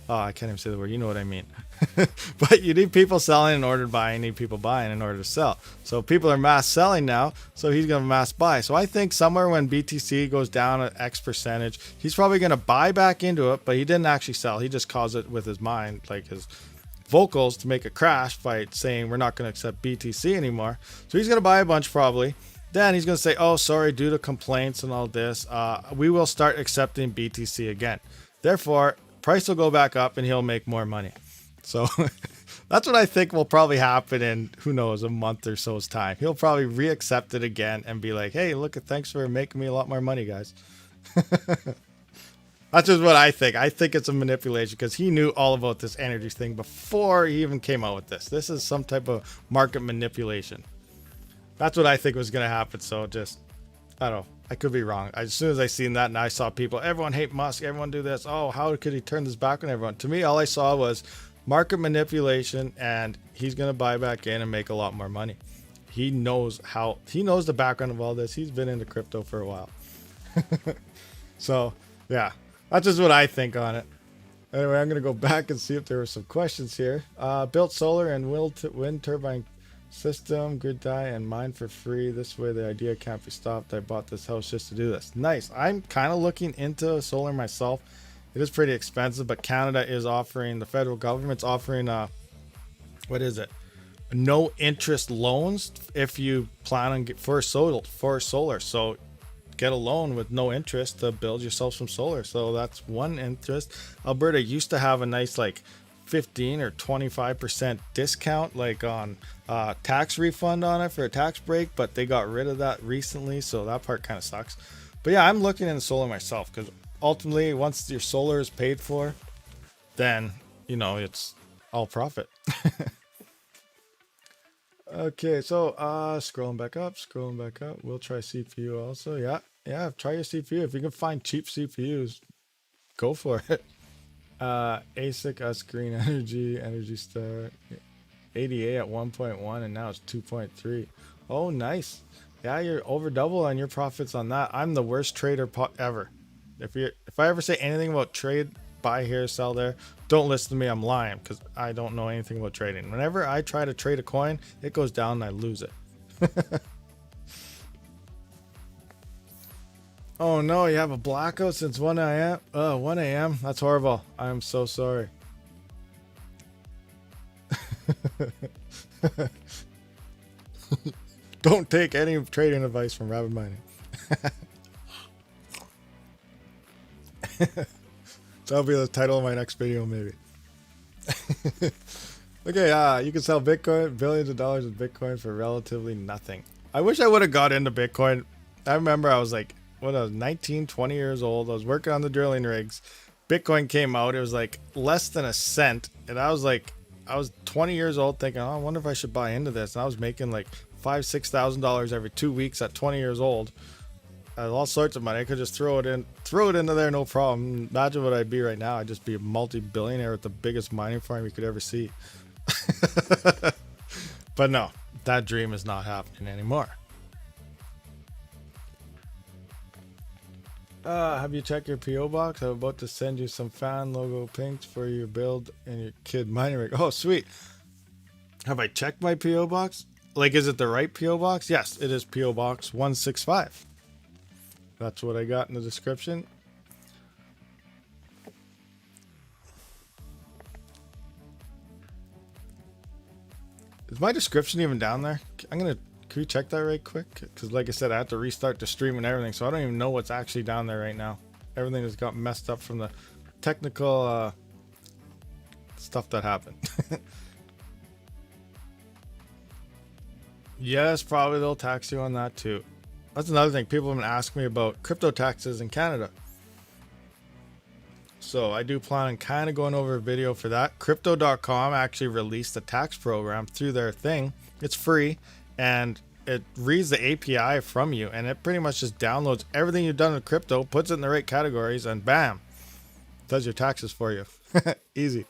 I can't even say the word, you know what I mean. But you need people selling in order to buy, you need people buying in order to sell. So people are mass selling now, so he's going to mass buy. So I think somewhere when BTC goes down at X percentage, he's probably going to buy back into it, but he didn't actually sell. He just caused it with his mind, like his vocals, to make it crash by saying we're not going to accept BTC anymore. So he's going to buy a bunch probably. Then he's going to say, oh, sorry, due to complaints and all this, we will start accepting BTC again. Therefore, price will go back up and he'll make more money. So that's what I think will probably happen in, who knows, a month or so's time. He'll probably reaccept it again and be like, hey, look, thanks for making me a lot more money, guys. That's just what I think. I think it's a manipulation because he knew all about this energy thing before he even came out with this. This is some type of market manipulation. That's what I think was going to happen. So just, I don't know. I could be wrong. As soon as I seen that and I saw people, everyone hate Musk, everyone do this. Oh, how could he turn this back on everyone? To me, all I saw was market manipulation, and he's going to buy back in and make a lot more money. He knows the background of all this. He's been into crypto for a while. So yeah, that's just what I think on it. Anyway, I'm going to go back and see if there were some questions here. Built solar and wind turbine system, grid tie, and mine for free. This way the idea can't be stopped. I bought this house just to do this. Nice. I'm kind of looking into solar myself. It is pretty expensive, but Canada is offering, the federal government's offering what is it? No interest loans if you plan on for solar. So get a loan with no interest to build yourself some solar. So that's one interest. Alberta used to have a nice like 15 or 25% discount like on tax refund on it for a tax break, but they got rid of that recently, so that part kind of sucks. But yeah, I'm looking into solar myself because ultimately once your solar is paid for, then it's all profit. Okay, so scrolling back up, we'll try CPU also. Yeah, try your CPU. If you can find cheap CPUs, go for it. ASIC us green energy star 80A at 1.1 and now it's 2.3. Oh, nice. Yeah, you're over double on your profits on that. I'm the worst trader ever. If I ever say anything about trade, buy here, sell there, don't listen to me. I'm lying because I don't know anything about trading. Whenever I try to trade a coin, it goes down and I lose it. Oh no, you have a blackout since 1 a.m. 1 a.m. That's horrible. I'm so sorry. Don't take any trading advice from Rabid Mining. That'll be the title of my next video, maybe. Okay, you can sell Bitcoin, billions of dollars of Bitcoin for relatively nothing. I wish I would have got into Bitcoin. I remember I was like, I was 19, 20 years old. I was working on the drilling rigs. Bitcoin came out. It was like less than a cent. And I was 20 years old thinking, oh, I wonder if I should buy into this. And I was making like $5,000, $6,000 every 2 weeks at 20 years old. All sorts of money. I could just throw throw it into there, no problem. Imagine what I'd be right now. I'd just be a multi-billionaire with the biggest mining farm you could ever see. But no, that dream is not happening anymore. Have you checked your PO box? I'm about to send you some fan logo pinks for your build and your kid mining rig. Oh, sweet. Have I checked my PO box? Like, is it the right PO box? Yes, it is PO box 165. That's what I got in the description. Is my description even down there? Can we check that right quick? Because like I said, I had to restart the stream and everything, so I don't even know what's actually down there right now. Everything has got messed up from the technical stuff that happened. Yes, probably they'll tax you on that too. That's another thing. People have been asking me about crypto taxes in Canada. So I do plan on kind of going over a video for that. Crypto.com actually released a tax program through their thing. It's free and it reads the API from you and it pretty much just downloads everything you've done with crypto, puts it in the right categories, and bam, does your taxes for you. Easy.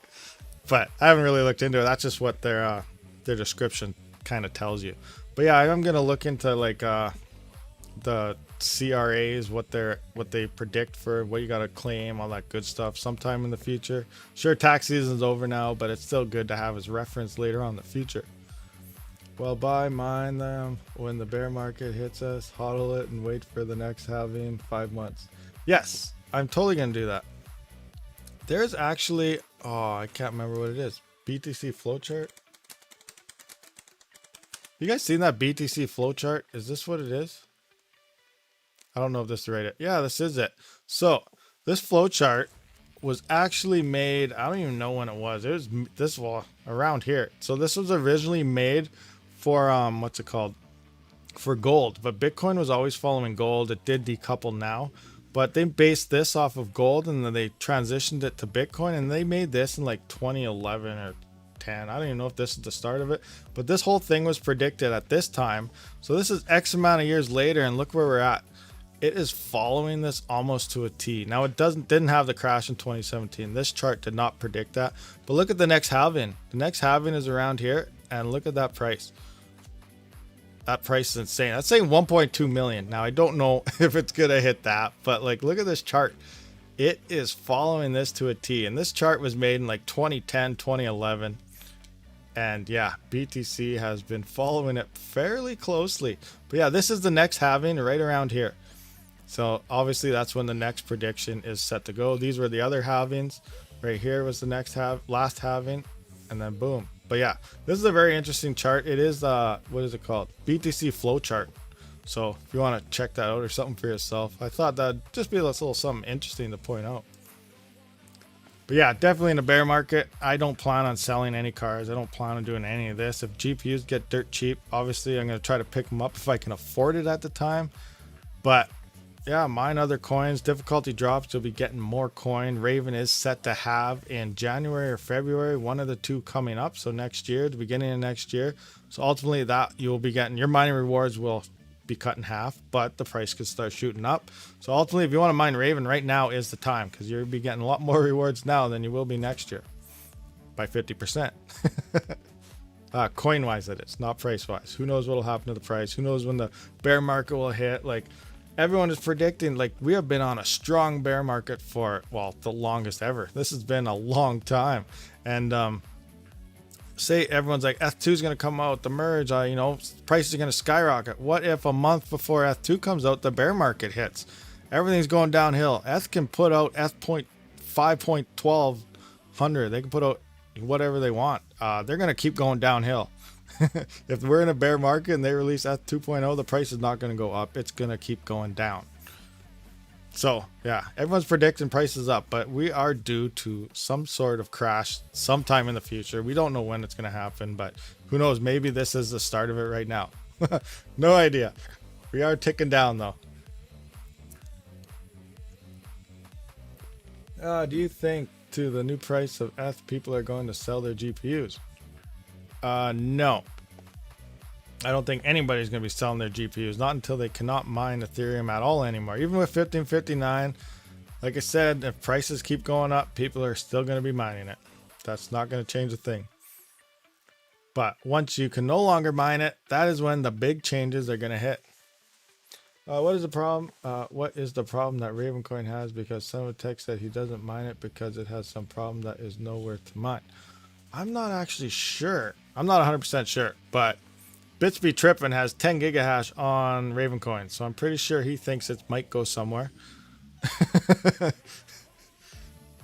But I haven't really looked into it. That's just what their description kind of tells you. But yeah, I'm gonna look into like the CRAs, what they predict for what you gotta claim, all that good stuff sometime in the future. Sure, tax season's over now, but it's still good to have as reference later on in the future. Well, mine them when the bear market hits us, hodl it and wait for the next halving 5 months. Yes, I'm totally gonna do that. There's actually, oh, I can't remember what it is. BTC flowchart. You guys seen that BTC flowchart? Is this what it is? I don't know if this is right. Yeah, this is it. So this flowchart was actually made. I don't even know when it was. It was this wall around here. So this was originally made for what's it called? For gold, but Bitcoin was always following gold. It did decouple now, but they based this off of gold and then they transitioned it to Bitcoin, and they made this in like 2011 or 10. I don't even know if this is the start of it, but this whole thing was predicted at this time. So this is X amount of years later, and look where we're at. It is following this almost to a T. Now it didn't have the crash in 2017. This chart did not predict that, but look at the next halving. The next halving is around here, and look at that price. That price is insane. That's saying 1.2 million. Now I don't know if it's gonna hit that, but like, look at this chart. It is following this to a T, and this chart was made in like 2010, 2011. And yeah, BTC has been following it fairly closely. But yeah, this is the next halving right around here. So obviously that's when the next prediction is set to go. These were the other halvings. Right here was the next last halving, and then boom. But yeah, this is a very interesting chart. It is what is it called? BTC flow chart. So if you want to check that out or something for yourself, I thought that'd just be a little something interesting to point out. But yeah, definitely in a bear market, I don't plan on selling any cars. I don't plan on doing any of this. If GPUs get dirt cheap, obviously I'm going to try to pick them up if I can afford it at the time. But yeah, mine other coins. Difficulty drops, you'll be getting more coin. Raven is set to have in January or February, one of the two coming up. So next year, the beginning of next year. So ultimately that you'll be getting, your mining rewards will be cut in half, but the price could start shooting up. So ultimately, if you want to mine Raven, right now is the time, because you'll be getting a lot more rewards now than you will be next year by 50%. Coin wise, that is, not price wise. Who knows what will happen to the price? Who knows when the bear market will hit? Like, everyone is predicting, like, we have been on a strong bear market for, well, the longest ever. This has been a long time. And say everyone's like, Eth2 is going to come out, the merge, you know, prices are going to skyrocket. What if a month before Eth2 comes out, the bear market hits? Everything's going downhill. Eth can put out Eth.5.1200. They can put out whatever they want. They're going to keep going downhill. If we're in a bear market and they release Eth 2.0, the price is not going to go up. It's going to keep going down. So yeah, everyone's predicting prices up, but we are due to some sort of crash sometime in the future. We don't know when it's going to happen, but who knows? Maybe this is the start of it right now. No idea. We are ticking down though. Do you think to the new price of Eth people are going to sell their GPUs? No. I don't think anybody's going to be selling their GPUs, not until they cannot mine Ethereum at all anymore. Even with 1559, Like I said, if prices keep going up, people are still going to be mining it. That's not going to change a thing. But once you can no longer mine it, that is when the big changes are going to hit. What is the problem? What is the problem that Ravencoin has? Because someone text said he doesn't mine it because it has some problem that is nowhere to mine. I'm not actually sure. I'm not 100% sure, but Bitsby Trippin has 10 gigahash on Ravencoin, so I'm pretty sure he thinks it might go somewhere.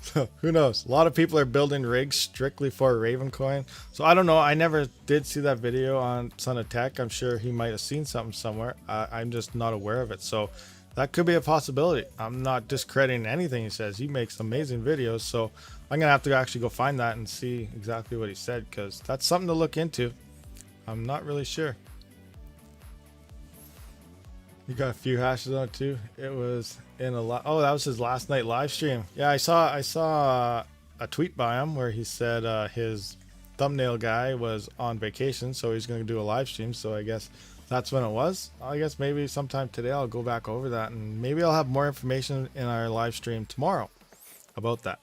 So who knows? A lot of people are building rigs strictly for Ravencoin. So I don't know. I never did see that video on Son of Tech. I'm sure he might have seen something somewhere. I'm just not aware of it. So that could be a possibility. I'm not discrediting anything he says. He makes amazing videos. So I'm going to have to actually go find that and see exactly what he said, because that's something to look into. I'm not really sure. You got a few hashes on it too. It was in a lot. Oh, that was his last night live stream. Yeah, I saw a tweet by him where he said his thumbnail guy was on vacation, so he's going to do a live stream. So I guess that's when it was. I guess maybe sometime today I'll go back over that, and maybe I'll have more information in our live stream tomorrow about that.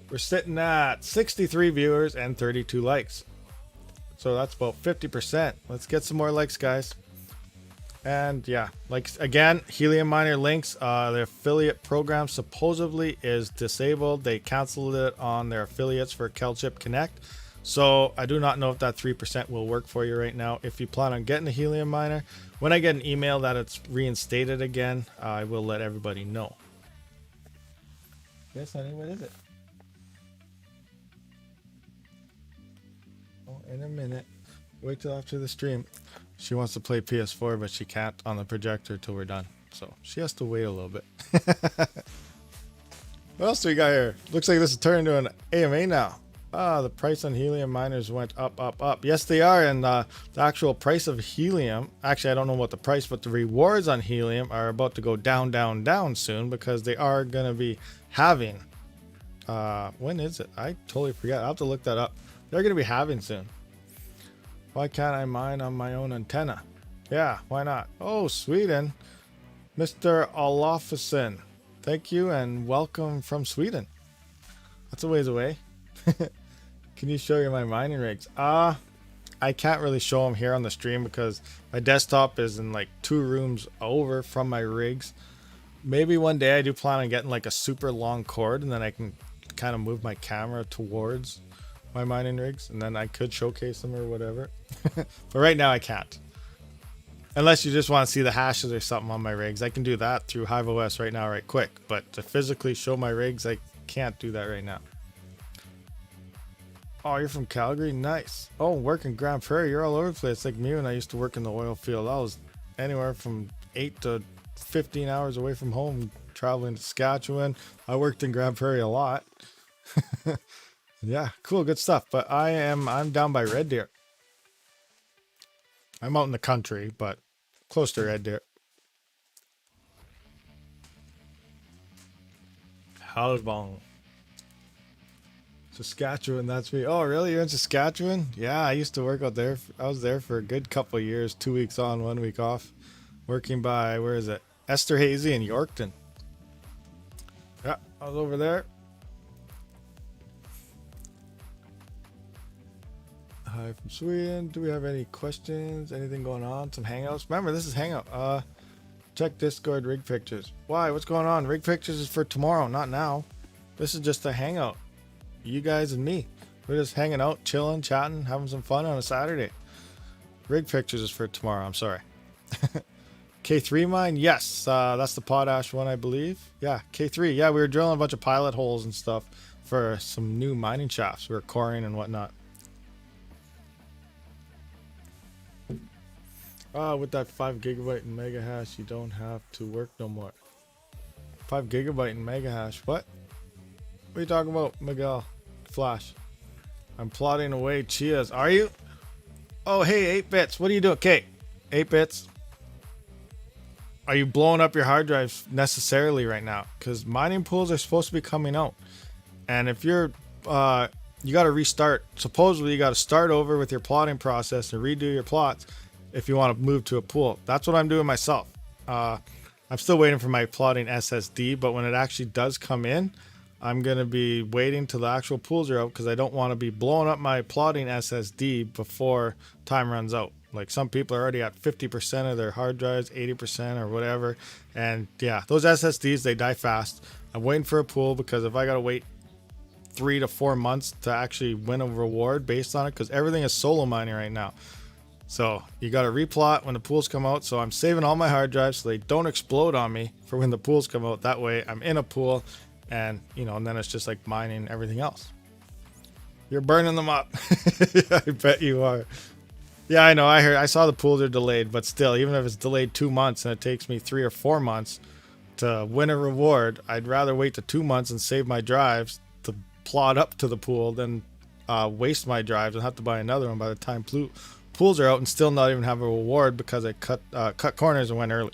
We're sitting at 63 viewers and 32 likes. So that's about 50%. Let's get some more likes, guys. And yeah, like again, Helium Miner Links, their affiliate program supposedly is disabled. They canceled it on their affiliates for CalChip Connect. So I do not know if that 3% will work for you right now. If you plan on getting a Helium Miner, when I get an email that it's reinstated again, I will let everybody know. Yes, honey, what is it? In a minute. Wait till after the stream. She wants to play PS4, but she can't on the projector till we're done. So she has to wait a little bit. What else do we got here? Looks like this is turning into an AMA now. The price on Helium Miners went up, up, up. Yes, they are. And the actual price of Helium, actually, I don't know what the price, but the rewards on Helium are about to go down, down, down soon, because they are going to be having, when is it? I totally forgot. I'll have to look that up. They're going to be having soon. Why can't I mine on my own antenna? Yeah, why not? Oh, Sweden. Mr. Olafsson. Thank you and welcome from Sweden. That's a ways away. Can you show you my mining rigs? I can't really show them here on the stream because my desktop is in like 2 rooms over from my rigs. Maybe one day I do plan on getting like a super long cord, and then I can kind of move my camera towards my mining rigs, and then I could showcase them or whatever. But right now I can't. Unless you just want to see the hashes or something on my rigs. I can do that through HiveOS right now, right quick. But to physically show my rigs, I can't do that right now. Oh, you're from Calgary? Nice. Oh, work in Grand Prairie. You're all over the place like me when I used to work in the oil field. I was anywhere from 8 to 15 hours away from home, traveling to Saskatchewan. I worked in Grand Prairie a lot. Yeah, cool, good stuff. But I'm down by Red Deer. I'm out in the country, but close to Red Deer. Halbong. Saskatchewan, that's me. Oh, really? You're in Saskatchewan? Yeah, I used to work out there. I was there for a good couple of years, 2 weeks on, 1 week off. Working by, where is it? Esterhazy in Yorkton. Yeah, I was over there. Hi from Sweden. Do we have any questions? Anything going on? Some hangouts? Remember, this is hangout. Check Discord rig pictures. Why? What's going on? Rig pictures is for tomorrow, not now. This is just a hangout. You guys and me. We're just hanging out, chilling, chatting, having some fun on a Saturday. Rig pictures is for tomorrow. I'm sorry. K3 mine? Yes. That's the potash one, I believe. Yeah, K3. Yeah, we were drilling a bunch of pilot holes and stuff for some new mining shafts. We were coring and whatnot. With that 5 gigabyte and mega hash, you don't have to work no more. 5 gigabyte and mega hash. What? What are you talking about, Miguel? Flash. I'm plotting away Chias. Are you? Oh, hey, 8 bits. What are you doing? Okay, 8 bits. Are you blowing up your hard drives necessarily right now? Because mining pools are supposed to be coming out. And if you're, you got to restart. Supposedly, you got to start over with your plotting process and redo your plots if you want to move to a pool. That's what I'm doing myself. I'm still waiting for my plotting SSD, but when it actually does come in, I'm going to be waiting till the actual pools are out because I don't want to be blowing up my plotting SSD before time runs out. Like some people are already at 50% of their hard drives, 80% or whatever. And yeah, those SSDs, they die fast. I'm waiting for a pool because if I got to wait 3 to 4 months to actually win a reward based on it, because everything is solo mining right now. So you got to replot when the pools come out. So I'm saving all my hard drives so they don't explode on me for when the pools come out. That way I'm in a pool and, you know, and then it's just like mining everything else. You're burning them up. I bet you are. Yeah, I know. I saw the pools are delayed, but still, even if it's delayed 2 months and it takes me 3 or 4 months to win a reward, I'd rather wait to 2 months and save my drives to plot up to the pool than waste my drives and have to buy another one by the time pools are out and still not even have a reward because I cut corners and went early.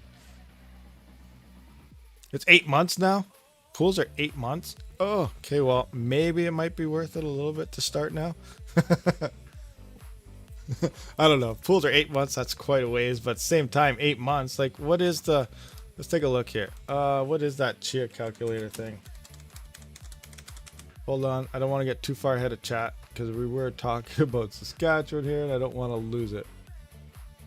It's 8 months now. Pools are 8 months. Oh, okay. Well, maybe it might be worth it a little bit to start now. I don't know. Pools are 8 months. That's quite a ways, but at the same time, 8 months. Like, what is the? Let's take a look here. What is that Chia calculator thing? Hold on. I don't want to get too far ahead of chat because we were talking about Saskatchewan here, and I don't want to lose it.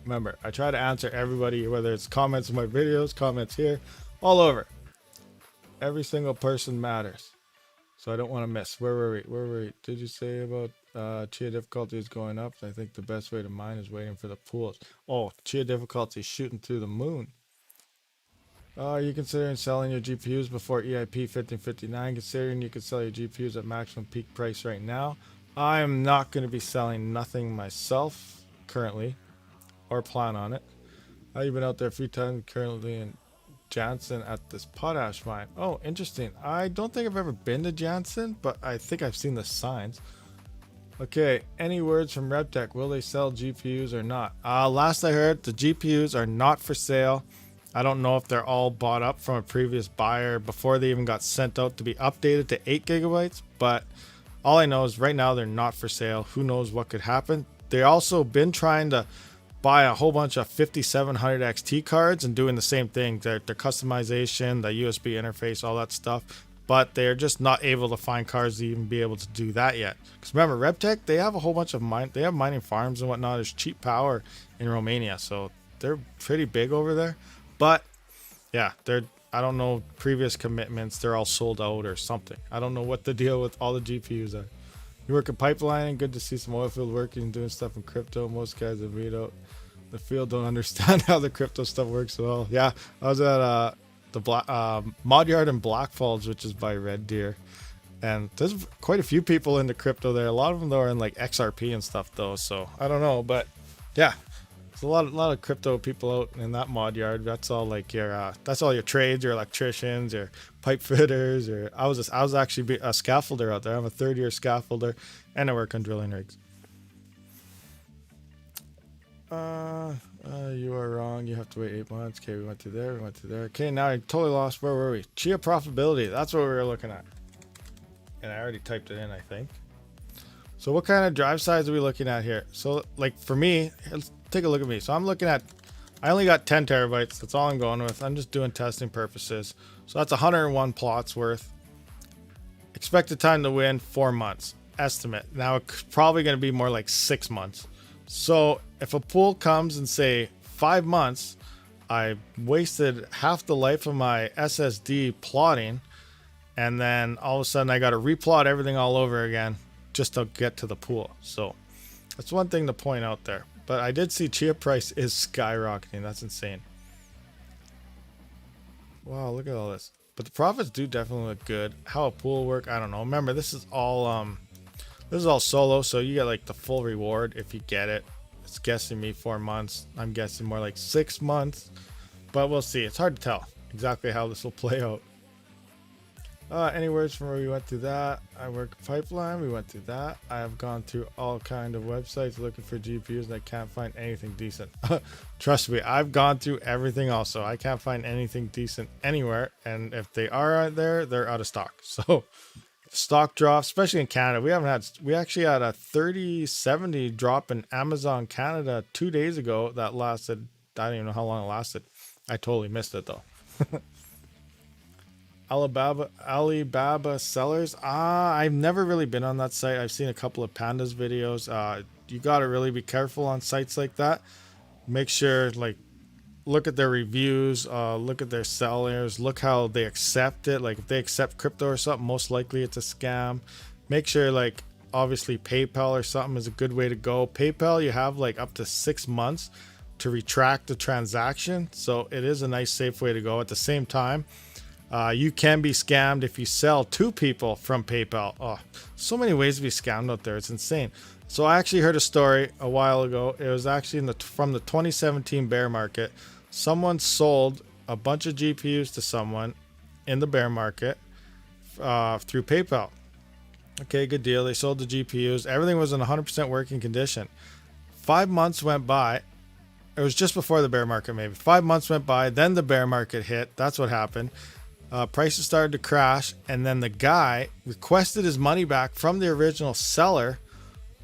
Remember, I try to answer everybody, whether it's comments in my videos, comments here, all over. Every single person matters. So I don't want to miss. Where were we? Did you say about Chia difficulty is going up? I think the best way to mine is waiting for the pools. Oh, Chia difficulty is shooting through the moon. Are you considering selling your GPUs before EIP 1559? Considering you could sell your GPUs at maximum peak price right now. I am not going to be selling nothing myself currently, or plan on it. I've been out there a few times currently in Jansen at this potash mine. Oh, interesting. I don't think I've ever been to Jansen, but I think I've seen the signs. Okay, any words from RepTech? Will they sell GPUs or not? Last I heard, the GPUs are not for sale. I don't know if they're all bought up from a previous buyer before they even got sent out to be updated to 8 gigabytes, but all I know is right now they're not for sale. Who knows what could happen? They also been trying to buy a whole bunch of 5700 XT cards and doing the same thing. Their customization, the USB interface, all that stuff. But they're just not able to find cards to even be able to do that yet. Because remember, RepTech, they have a whole bunch of they have mining farms and whatnot. There's cheap power in Romania, so they're pretty big over there. But yeah, I don't know previous commitments. They're all sold out or something. I don't know what the deal with all the GPUs are. You work in pipelining. Good to see some oil field working and doing stuff in crypto. Most guys that read out the field don't understand how the crypto stuff works at all. Yeah, I was at the mod yard in Black Falls, which is by Red Deer, and there's quite a few people into crypto there. A lot of them though are in like XRP and stuff though, so I don't know, but yeah, there's a lot of crypto people out in that mod yard. That's all like that's all your trades, your electricians, your pipe fitters. Or I was actually a scaffolder out there. I'm a third-year scaffolder, and I work on drilling rigs. You are wrong. You have to wait 8 months. Okay, we went to there. Okay, now I totally lost. Where were we? Chia profitability. That's what we were looking at. And I already typed it in, I think. So what kind of drive size are we looking at here? So like for me, let's take a look at me. So I'm looking at, I only got 10 terabytes. That's all I'm going with. I'm just doing testing purposes. So that's 101 plots worth. Expected time to win, 4 months. Estimate. Now it's probably going to be more like 6 months. So if a pool comes and say 5 months, I wasted half the life of my SSD plotting, and then all of a sudden I got to replot everything all over again just to get to the pool. So that's one thing to point out there. But I did see Chia price is skyrocketing. That's insane. Wow, look at all this. But the profits do definitely look good. How a pool will work, I don't know. Remember, this is all solo, so you get like the full reward if you get it. It's guessing me 4 months. I'm guessing more like 6 months, but we'll see. It's hard to tell exactly how this will play out. Any words from where we went through that? I work pipeline. We went through that. I have gone through all kind of websites looking for GPUs and I can't find anything decent. Trust me, I've gone through everything also. I can't find anything decent anywhere, and if they are out there, they're out of stock. So stock drop, especially in Canada. We actually had a 3070 drop in Amazon Canada 2 days ago that lasted, I don't even know how long it lasted. I totally missed it though. Alibaba sellers. I've never really been on that site. I've seen a couple of pandas videos. You got to really be careful on sites like that. Make sure, like, look at their reviews, look at their sellers, look how they accept it. Like, if they accept crypto or something, most likely it's a scam. Make sure, like, obviously PayPal or something is a good way to go. PayPal, you have like up to 6 months to retract the transaction, so it is a nice safe way to go. At the same time, you can be scammed if you sell to people from PayPal. Oh, so many ways to be scammed out there. It's insane. So I actually heard a story a while ago. It was actually from the 2017 bear market. Someone sold a bunch of GPUs to someone in the bear market through PayPal. Okay, good deal. They sold the GPUs. Everything was in 100% working condition. 5 months went by. It was just before the bear market, maybe. 5 months went by. Then the bear market hit. That's what happened. Prices started to crash. And then the guy requested his money back from the original seller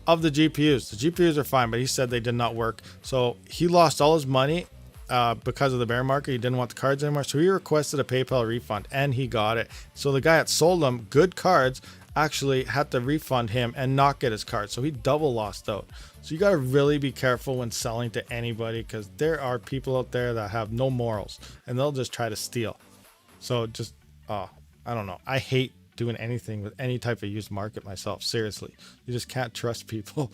of the GPUs. The GPUs are fine, but he said they did not work. So he lost all his money because of the bear market. He didn't want the cards anymore. So he requested a PayPal refund and he got it. So the guy that sold him good cards actually had to refund him and not get his card. So he double lost out. So you got to really be careful when selling to anybody, because there are people out there that have no morals and they'll just try to steal. So just, I don't know. I hate doing anything with any type of used market myself. Seriously. You just can't trust people.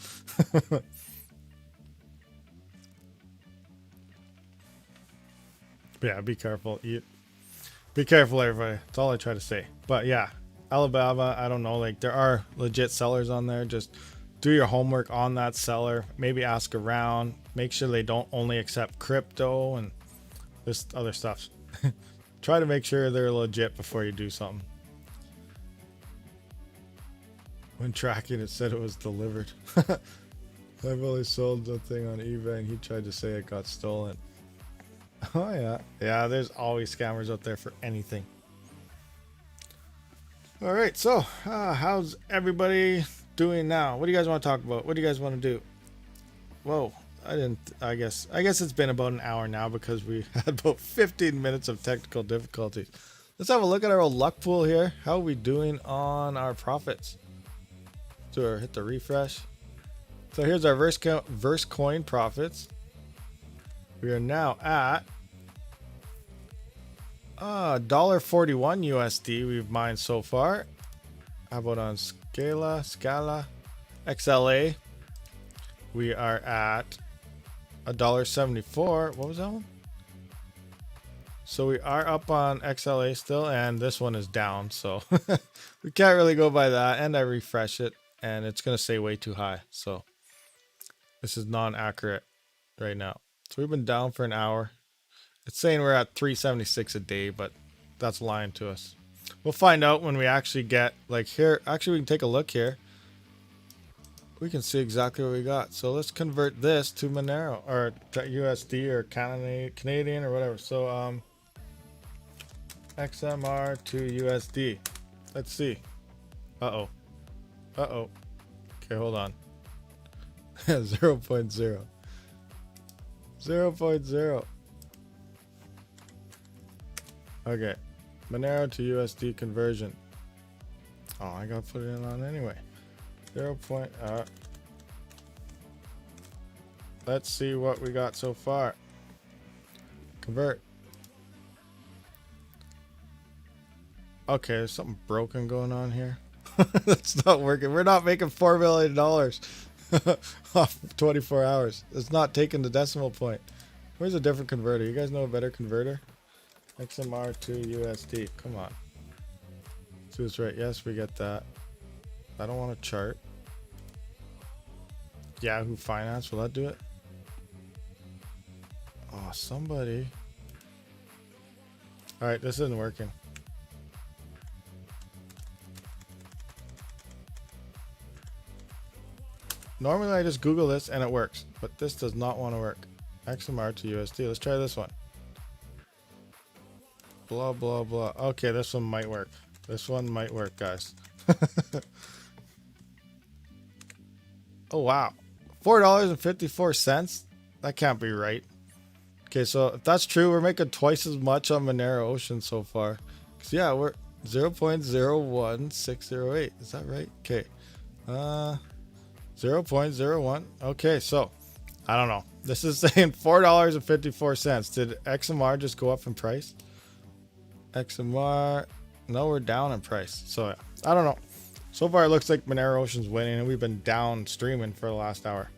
Yeah, be careful. Be careful, everybody. That's all I try to say. But yeah, Alibaba, I don't know. Like, there are legit sellers on there. Just do your homework on that seller. Maybe ask around. Make sure they don't only accept crypto and this other stuff. Try to make sure they're legit before you do something. When tracking, it said it was delivered. I've only sold the thing on eBay and he tried to say it got stolen. Oh yeah. Yeah, there's always scammers out there for anything. All right, so how's everybody doing now? What do you guys want to talk about? What do you guys want to do? Whoa, I guess it's been about an hour now because we had about 15 minutes of technical difficulties. Let's have a look at our old luck pool here. How are we doing on our profits? So hit the refresh. So here's our Veruscoin profits. We are now at $1.41 USD we've mined so far. How about on Scala, XLA? We are at $1.74. What was that one? So we are up on XLA still, and this one is down, so we can't really go by that. And I refresh it, and it's going to say way too high. So this is non-accurate right now. So we've been down for an hour. It's saying we're at 376 a day, but that's lying to us. We'll find out when we actually get, like, here. Actually, we can take a look here. We can see exactly what we got. So let's convert this to Monero or to USD or Canadian or whatever. So XMR to USD. Let's see. Uh-oh. Okay, hold on. 0.0. 0.0. Okay. Monero to USD conversion. Oh, I gotta put it in on anyway. 0. Let's see what we got so far. Convert. Okay, there's something broken going on here. That's not working. We're not making $4 million off 24 hours. It's not taking the decimal point. Where's a different converter? You guys know a better converter? XMR to USD. Come on. So it's right. Yes, we get that. I don't want a chart. Yahoo Finance. Will that do it? Oh, somebody. All right, this isn't working. Normally I just Google this and it works, but this does not want to work. XMR to USD. Let's try this one. Blah, blah, blah. Okay, this one might work. This one might work, guys. Oh, wow. $4.54? That can't be right. Okay, so if that's true, we're making twice as much on Monero Ocean so far. 'Cause yeah, we're 0.01608. Is that right? Okay. 0.01. Okay, so I don't know. This is saying $4.54. Did XMR just go up in price? XMR, no, we're down in price. So yeah, I don't know. So far, it looks like Monero Ocean's winning, and we've been down streaming for the last hour.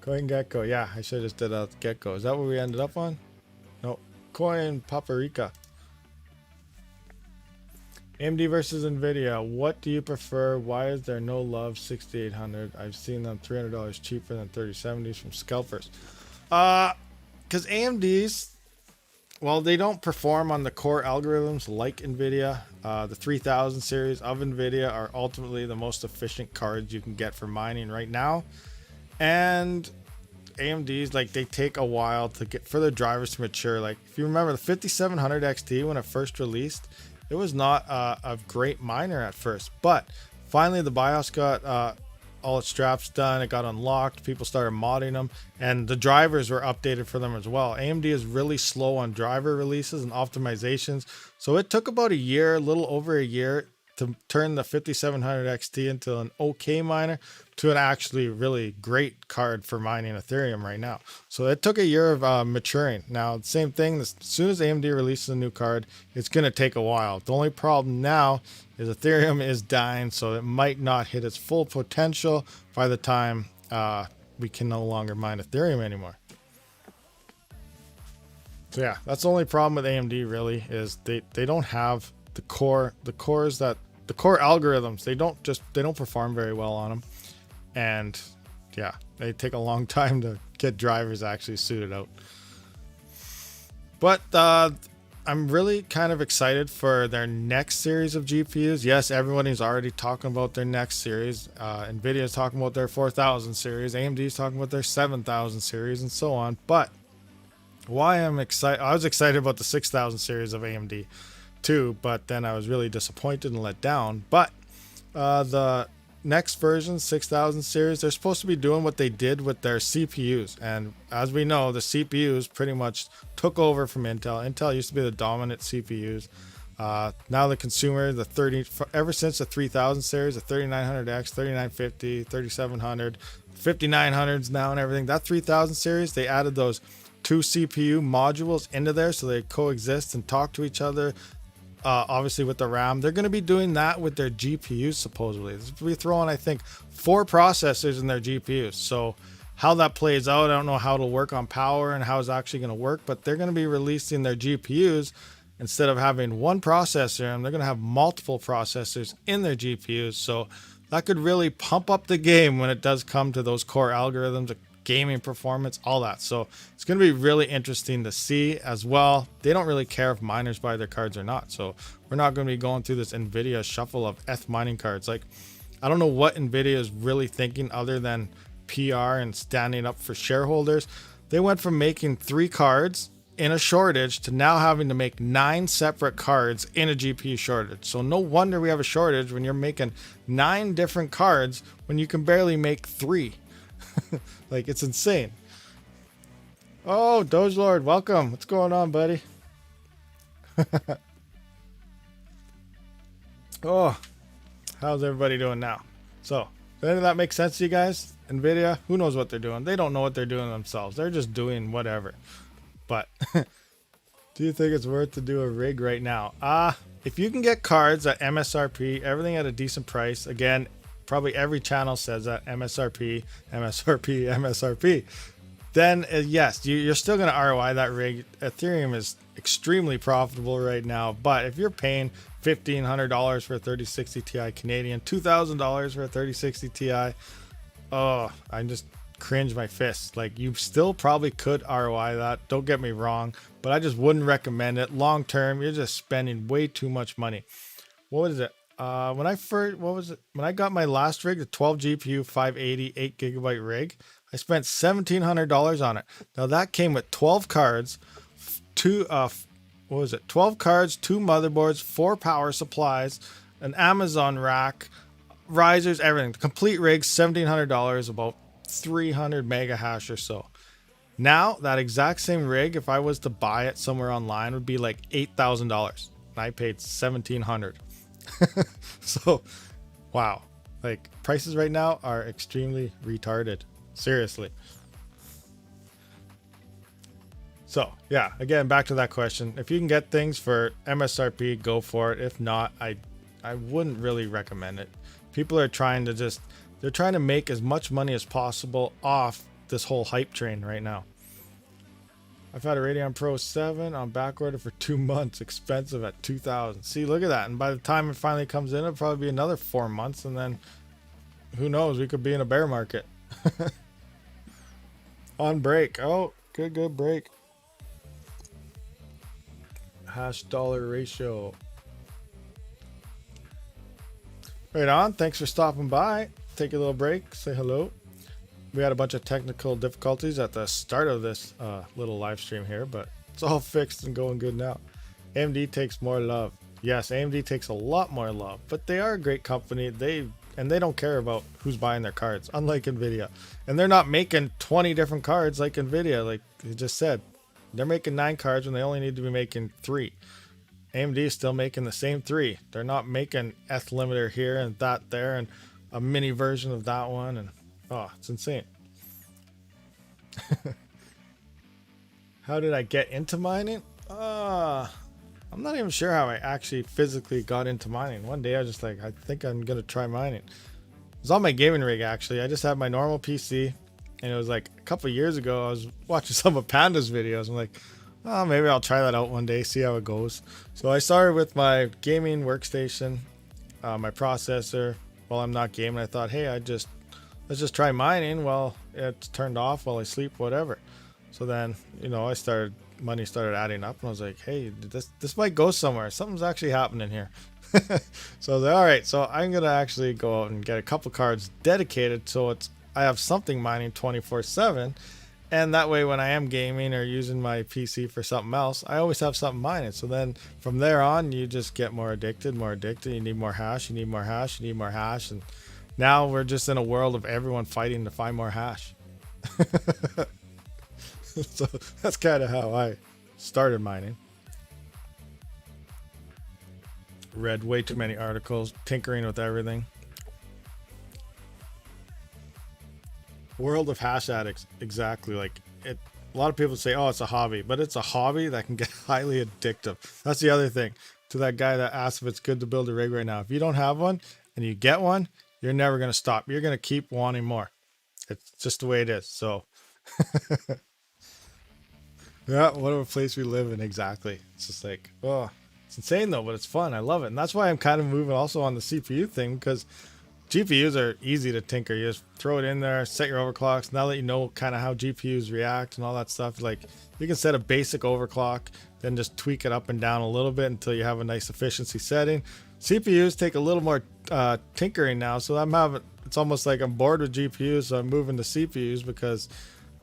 CoinGecko, yeah, I should have just did a Gecko. Is that what we ended up on? No, Coin Paprika. AMD versus Nvidia. What do you prefer? Why is there no love? 6,800. I've seen them $300 cheaper than 3070s from scalpers. Because AMD's, well, they don't perform on the core algorithms like Nvidia. The 3000 series of Nvidia are ultimately the most efficient cards you can get for mining right now. And AMD's, like, they take a while to get for their drivers to mature. Like, if you remember the 5700 XT when it first released, it was not a great miner at first, but finally the BIOS got all its straps done. It got unlocked. People started modding them, and the drivers were updated for them as well. AMD is really slow on driver releases and optimizations, so it took about a year, a little over a year, to turn the 5700 XT into an okay miner to an actually really great card for mining Ethereum right now. So it took a year of maturing. Now, same thing, as soon as AMD releases a new card, it's going to take a while. The only problem now is Ethereum is dying, so it might not hit its full potential by the time we can no longer mine Ethereum anymore. So yeah, that's the only problem with AMD really, is they don't have the core algorithms. They don't perform very well on them, and yeah, they take a long time to get drivers actually suited out. But I'm really kind of excited for their next series of GPUs. Yes, everybody's already talking about their next series. Nvidia's talking about their 4000 series. AMD's talking about their 7000 series, and so on. But why I'm excited, I was excited about the 6000 series of AMD too, but then I was really disappointed and let down. But the next version, 6000 series, they're supposed to be doing what they did with their CPUs, and as we know, the CPUs pretty much took over from Intel. Intel used to be the dominant CPUs. Now the consumer, ever since the 3000 series, the 3900X, 3950, 3700, 5900s now and everything, that 3000 series, they added those two CPU modules into there so they coexist and talk to each other. Obviously with the RAM, they're going to be doing that with their GPUs supposedly. We're throwing, I think, 4 processors in their GPUs. So how that plays out, I don't know how it'll work on power and how it's actually going to work, but they're going to be releasing their GPUs instead of having one processor, and they're going to have multiple processors in their GPUs. So that could really pump up the game when it does come to those core algorithms, gaming performance, all that. So it's going to be really interesting to see as well. They don't really care if miners buy their cards or not, so we're not going to be going through this Nvidia shuffle of ETH mining cards. Like, I don't know what Nvidia is really thinking other than PR and standing up for shareholders. They went from making 3 cards in a shortage to now having to make 9 separate cards in a GPU shortage. So no wonder we have a shortage when you're making 9 different cards when you can barely make 3. Like, it's insane. Oh, Doge Lord, welcome. What's going on, buddy? Oh, how's everybody doing now? So, does any of that make sense to you guys? Nvidia, who knows what they're doing? They don't know what they're doing themselves. They're just doing whatever. But do you think it's worth to do a rig right now? If you can get cards at MSRP, everything at a decent price, again, probably every channel says that MSRP, MSRP, MSRP. Then yes, you're still going to ROI that rig. Ethereum is extremely profitable right now, but if you're paying $1,500 for a 3060 Ti Canadian, $2,000 for a 3060 Ti, oh, I just cringe my fists. Like, you still probably could ROI that. Don't get me wrong, but I just wouldn't recommend it. Long term, you're just spending way too much money. What was it? When I got my last rig, the 12 GPU 580 8GB rig, I spent $1,700 on it. Now that came with 12 cards, 12 cards, 2 motherboards, 4 power supplies, an Amazon rack, risers, everything. The complete rig, $1,700, about 300 mega hash or so. Now that exact same rig, if I was to buy it somewhere online, would be like $8,000. I paid $1,700. So, wow. Like, prices right now are extremely retarded. Seriously. So, yeah, again, back to that question. If you can get things for MSRP, go for it. If not, I wouldn't really recommend it. People are trying to they're trying to make as much money as possible off this whole hype train right now. I've had a Radeon Pro 7 on back order for 2 months, expensive at $2,000. See, look at that. And by the time it finally comes in, it'll probably be another 4 months. And then who knows? We could be in a bear market. On break. Oh, good break. Hash dollar ratio. Right on. Thanks for stopping by. Take a little break. Say hello. We had a bunch of technical difficulties at the start of this little live stream here, but it's all fixed and going good now. AMD takes more love. Yes, AMD takes a lot more love, but they are a great company. They don't care about who's buying their cards, unlike Nvidia. And they're not making 20 different cards like Nvidia, like you just said. They're making 9 cards when they only need to be making 3. AMD is still making the same 3. They're not making ETH limiter here and that there and a mini version of that one, and oh, it's insane. How did I get into mining? I'm not even sure how I actually physically got into mining. One day I was just like, I think I'm gonna try mining. It was on my gaming rig actually. I just had my normal PC, and it was like a couple years ago I was watching some of Panda's videos. I'm like, oh, maybe I'll try that out one day, see how it goes. So I started with my gaming workstation, my processor. While I'm not gaming, I thought, hey, let's just try mining while it's turned off, while I sleep, whatever. So then, money started adding up, and I was like, hey, this might go somewhere. Something's actually happening here. So I was like, all right, so I'm gonna actually go out and get a couple cards dedicated, so I have something mining 24/7, and that way when I am gaming or using my PC for something else, I always have something mining. So then from there on, you just get more addicted. You need more hash, you need more hash, you need more hash, and now we're just in a world of everyone fighting to find more hash. So that's kind of how I started mining. Read way too many articles, tinkering with everything. World of hash addicts, exactly. Like it. A lot of people say, "Oh, it's a hobby," but it's a hobby that can get highly addictive. That's the other thing. To that guy that asked if it's good to build a rig right now, if you don't have one and you get one, you're never gonna stop. You're gonna keep wanting more. It's just the way it is. So, yeah, what a place we live in. Exactly. It's just like, oh, it's insane though, but it's fun. I love it, and that's why I'm kind of moving also on the CPU thing, because GPUs are easy to tinker. You just throw it in there, set your overclocks. Now that you know kind of how GPUs react and all that stuff, like you can set a basic overclock, then just tweak it up and down a little bit until you have a nice efficiency setting. CPUs take a little more tinkering now, so it's almost like I'm bored with GPUs, so I'm moving to CPUs because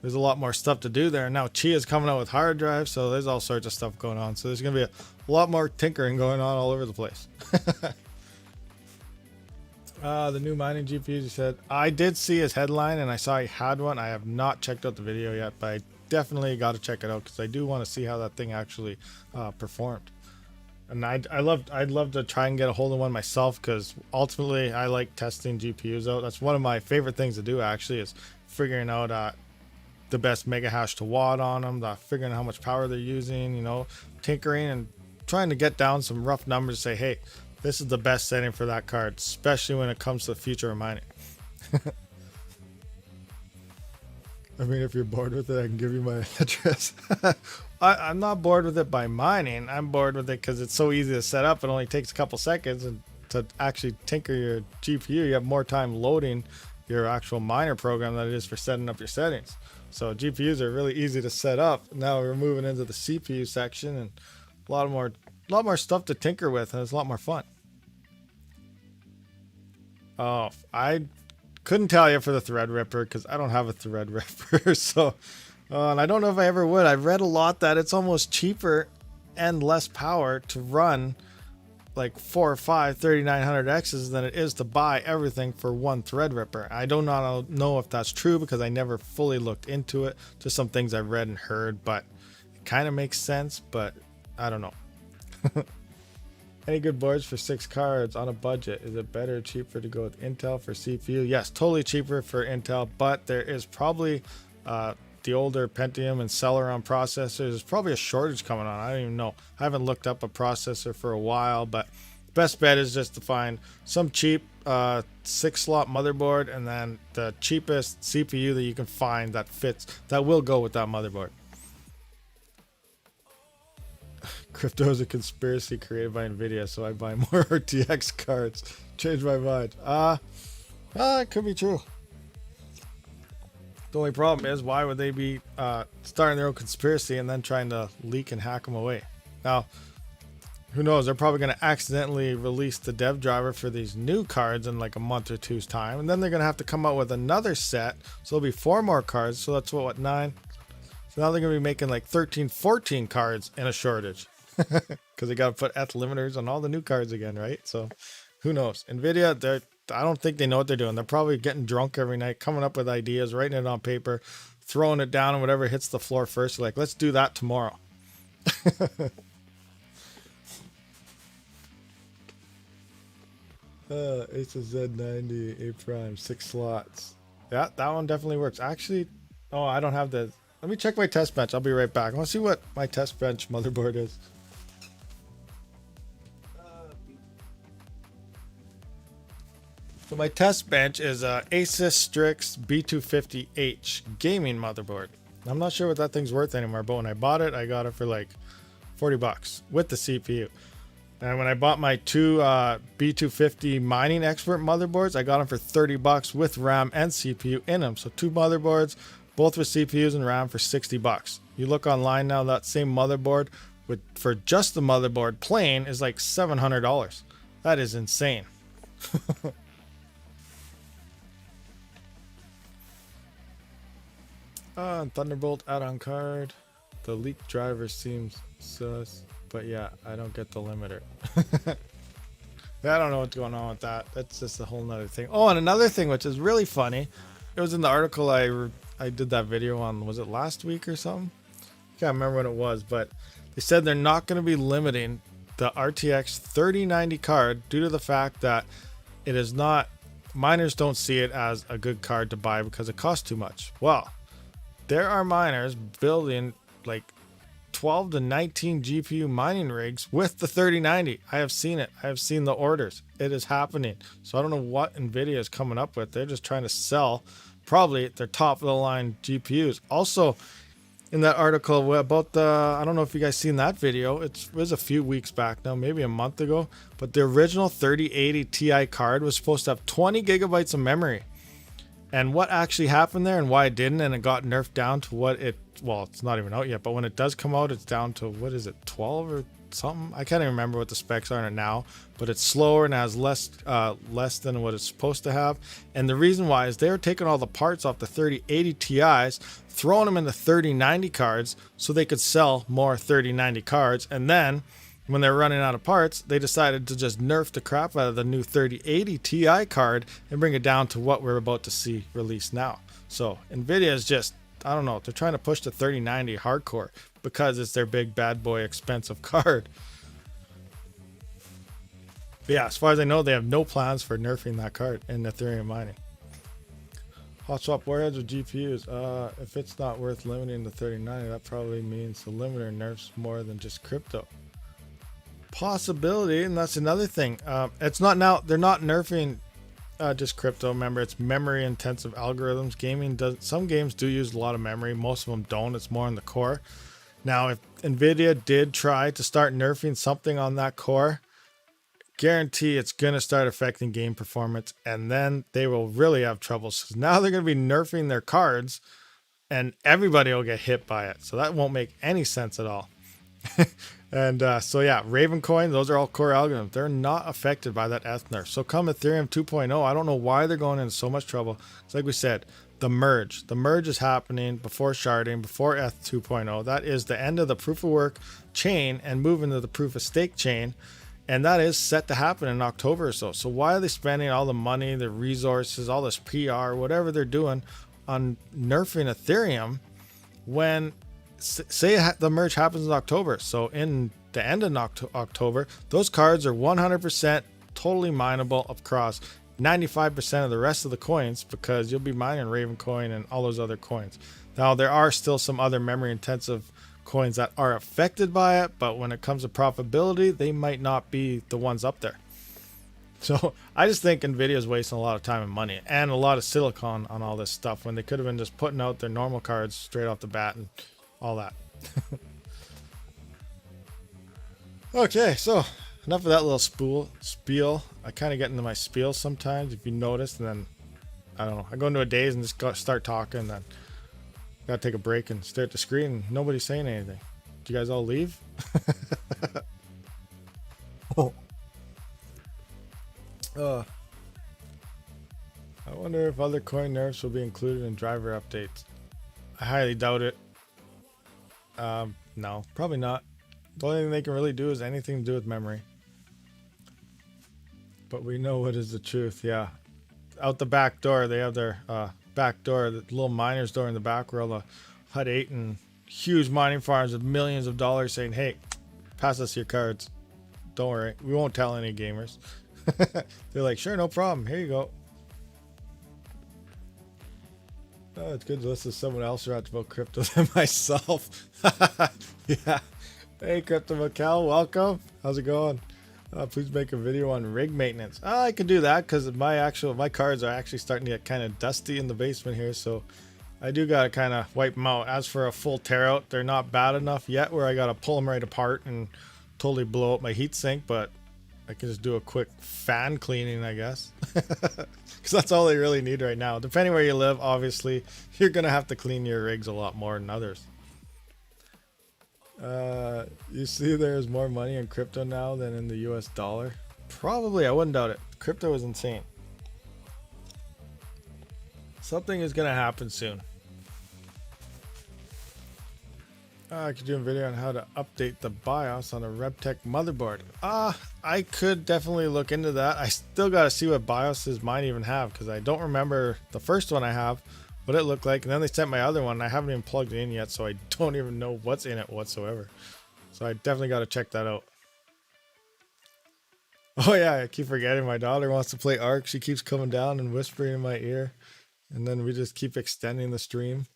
there's a lot more stuff to do there. And now Chia is coming out with hard drives, so there's all sorts of stuff going on. So there's going to be a lot more tinkering going on all over the place. The new mining GPUs, he said. I did see his headline and I saw he had one. I have not checked out the video yet, but I definitely got to check it out because I do want to see how that thing actually performed. And I'd love to try and get a hold of one myself, because ultimately I like testing GPUs out. That's one of my favorite things to do actually, is figuring out the best mega hash to watt on them, figuring out how much power they're using, tinkering and trying to get down some rough numbers to say, hey, this is the best setting for that card, especially when it comes to the future of mining. I mean, if you're bored with it, I can give you my address. I'm not bored with it by mining. I'm bored with it because it's so easy to set up. It only takes a couple seconds, and to actually tinker your GPU, you have more time loading your actual miner program than it is for setting up your settings. So GPUs are really easy to set up. Now we're moving into the CPU section, and a lot more stuff to tinker with, and it's a lot more fun. Oh, I couldn't tell you for the Threadripper because I don't have a Threadripper. So, and I don't know if I ever would. I've read a lot that it's almost cheaper and less power to run like 4 or 5 3900Xs than it is to buy everything for one Threadripper. I do not know if that's true because I never fully looked into it. Just some things I've read and heard, but it kind of makes sense, but I don't know. Any good boards for 6 cards on a budget? Is it better or cheaper to go with Intel for CPU? Yes, totally cheaper for Intel, but there is probably the older Pentium and Celeron processors. There's probably a shortage coming on. I don't even know. I haven't looked up a processor for a while, but best bet is just to find some cheap 6-slot motherboard and then the cheapest CPU that you can find that fits, that will go with that motherboard. Crypto is a conspiracy created by Nvidia, so I buy more RTX cards. Change my mind. It could be true. The only problem is, why would they be starting their own conspiracy and then trying to leak and hack them away? Now, who knows? They're probably going to accidentally release the dev driver for these new cards in like a month or two's time, and then they're going to have to come out with another set. So there'll be 4 more cards. So that's what 9. So now they're going to be making like 13, 14 cards in a shortage. Because they got to put ETH limiters on all the new cards again, right? So who knows? Nvidia, I don't think they know what they're doing. They're probably getting drunk every night, coming up with ideas, writing it on paper, throwing it down, and whatever hits the floor first, like, let's do that tomorrow. Asus Z90 A prime 6 slots. Yeah, that one definitely works. Actually, oh, I don't have the. Let me check my test bench. I'll be right back. I want to see what my test bench motherboard is. So my test bench is a Asus Strix B250H gaming motherboard. I'm not sure what that thing's worth anymore, but when I bought it, I got it for like 40 bucks with the CPU. And when I bought my 2 B250 mining expert motherboards, I got them for 30 bucks with RAM and CPU in them. So 2 motherboards, both with CPUs and RAM for 60 bucks. You look online now, that same motherboard for just the motherboard plain is like $700. That is insane. Thunderbolt add-on card. The leaked driver seems sus, but yeah, I don't get the limiter. I don't know what's going on with that. That's just a whole nother thing. Oh, and another thing which is really funny. It was in the article I did that video on. Was it last week or something? I can't remember when it was, but they said they're not going to be limiting the RTX 3090 card due to the fact that it is not. Miners don't see it as a good card to buy because it costs too much. Well, there are miners building like 12 to 19 GPU mining rigs with the 3090. I have seen it. I have seen the orders. It is happening. So I don't know what Nvidia is coming up with. They're just trying to sell probably their top of the line GPUs. Also, in that article about I don't know if you guys seen that video. It was a few weeks back now, maybe a month ago. But the original 3080 Ti card was supposed to have 20 gigabytes of memory. And what actually happened there and why it didn't, and it got nerfed down to what it, well, it's not even out yet, but when it does come out, it's down to, what is it, 12 or something? I can't even remember what the specs are on it now, but it's slower and has less than what it's supposed to have. And the reason why is they were taking all the parts off the 3080 Ti's, throwing them into 3090 cards so they could sell more 3090 cards, and then when they're running out of parts, they decided to just nerf the crap out of the new 3080 Ti card and bring it down to what we're about to see released now. So Nvidia is just, I don't know, they're trying to push the 3090 hardcore because it's their big bad boy expensive card. But yeah, as far as I know, they have no plans for nerfing that card in Ethereum mining. Hot swap warheads or GPUs? If it's not worth limiting to 3090, that probably means the limiter nerfs more than just crypto. Possibility, and that's another thing. It's not now, they're not nerfing just crypto. Remember, it's memory intensive algorithms. Gaming does, some games do use a lot of memory, most of them don't. It's more in the core. Now if Nvidia did try to start nerfing something on that core, guarantee it's going to start affecting game performance, and then they will really have troubles because now they're going to be nerfing their cards and everybody will get hit by it. So that won't make any sense at all. And so yeah, Ravencoin, those are all core algorithms. They're not affected by that ETH nerf. So come Ethereum 2.0, I don't know why they're going into so much trouble. It's like we said, the merge is happening before sharding, before ETH 2.0. That is the end of the proof of work chain and moving to the proof of stake chain. And that is set to happen in October or so. So why are they spending all the money, the resources, all this PR, whatever they're doing on nerfing Ethereum when, say the merge happens in October? So in the end of October, those cards are 100% totally mineable across 95% of the rest of the coins, because you'll be mining Ravencoin and all those other coins. Now, there are still some other memory intensive coins that are affected by it, but when it comes to profitability, they might not be the ones up there. So I just think Nvidia is wasting a lot of time and money and a lot of silicon on all this stuff, when they could have been just putting out their normal cards straight off the bat and all that. Okay, so enough of that little spiel. I kind of get into my spiel sometimes, if you noticed, and then I don't know, I go into a daze and just start talking, and then gotta take a break and stare at the screen and nobody's saying anything. Did you guys all leave? Oh. I wonder if other coin nerfs will be included in driver updates. I highly doubt it. No, probably not. The only thing they can really do is anything to do with memory. But we know what is the truth. Yeah, out the back door, they have their back door, the little miner's door in the back, where all the HUD 8 and huge mining farms with millions of dollars saying, hey, pass us your cards. Don't worry, we won't tell any gamers. They're like, sure, no problem, here you go. Oh, it's good to listen to someone else who writes about crypto than myself. Yeah. Hey, Crypto Macau, welcome. How's it going? Please make a video on rig maintenance. I can do that, because my cards are actually starting to get kind of dusty in the basement here, so I do gotta kind of wipe them out. As for a full tear out, they're not bad enough yet where I gotta pull them right apart and totally blow up my heatsink, but I can just do a quick fan cleaning, I guess. Because that's all they really need right now. Depending where you live, obviously, you're gonna have to clean your rigs a lot more than others. You see there's more money in crypto now than in the US dollar? Probably, I wouldn't doubt it. Crypto is insane. Something is gonna happen soon. I could do a video on how to update the BIOS on a RevTech motherboard. I could definitely look into that. I still gotta see what BIOSes mine even have, because I don't remember the first one I have, what it looked like, and then they sent my other one and I haven't even plugged it in yet, so I don't even know what's in it whatsoever. So I definitely got to check that out. Oh yeah, I keep forgetting, my daughter wants to play Ark. She keeps coming down and whispering in my ear, and then we just keep extending the stream.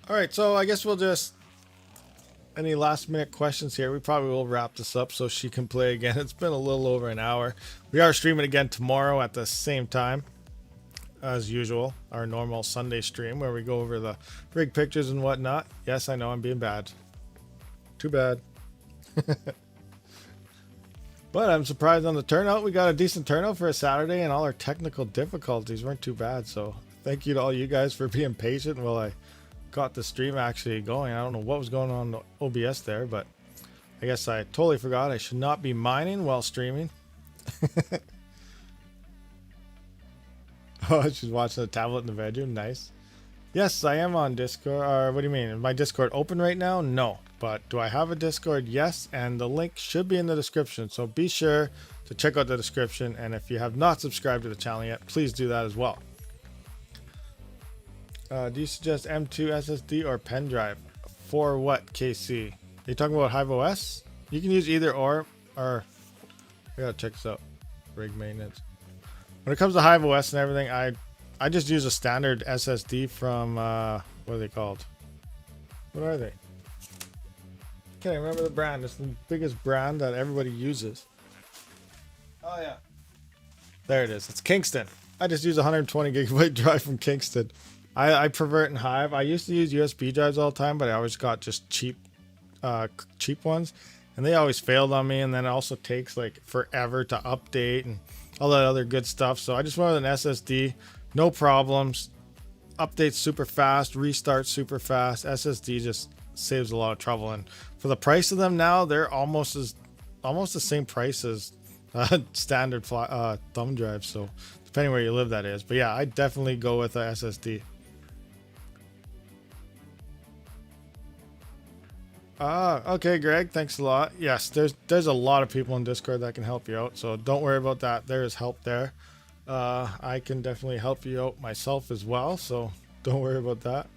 All right, so I guess we'll just, any last minute questions here? We probably will wrap this up so she can play again. It's been a little over an hour. We are streaming again tomorrow at the same time as usual, our normal Sunday stream where we go over the rig pictures and whatnot. Yes, I know I'm being bad. Too bad. But I'm surprised on the turnout. We got a decent turnout for a Saturday, and all our technical difficulties weren't too bad. So thank you to all you guys for being patient while I got the stream actually going. I don't know what was going on in the OBS there, but I guess I totally forgot I should not be mining while streaming. Oh, she's watching the tablet in the bedroom. Nice. Yes, I am on Discord. Or what do you mean? Is my Discord open right now? No. But do I have a Discord? Yes. And the link should be in the description. So be sure to check out the description. And if you have not subscribed to the channel yet, please do that as well. Do you suggest M2 SSD or pen drive? For what, KC? Are you talking about Hive OS? You can use either or I gotta check this out. Rig maintenance. When it comes to Hive OS and everything, I just use a standard SSD from what are they called? What are they? Can't remember the brand. It's the biggest brand that everybody uses. Oh yeah, there it is. It's Kingston. I just use a 120 gigabyte drive from Kingston. I prefer it in Hive. I used to use USB drives all the time, but I always got just cheap ones, and they always failed on me. And then it also takes like forever to update and all that other good stuff. So I just went with an SSD, no problems. Updates super fast, restart super fast. SSD just saves a lot of trouble. And for the price of them now, they're almost the same price as standard thumb drives. So depending where you live, that is. But yeah, I definitely go with a SSD. Okay, Greg, thanks a lot. Yes, there's a lot of people in Discord that can help you out, so don't worry about that. There is help there. I can definitely help you out myself as well, so don't worry about that.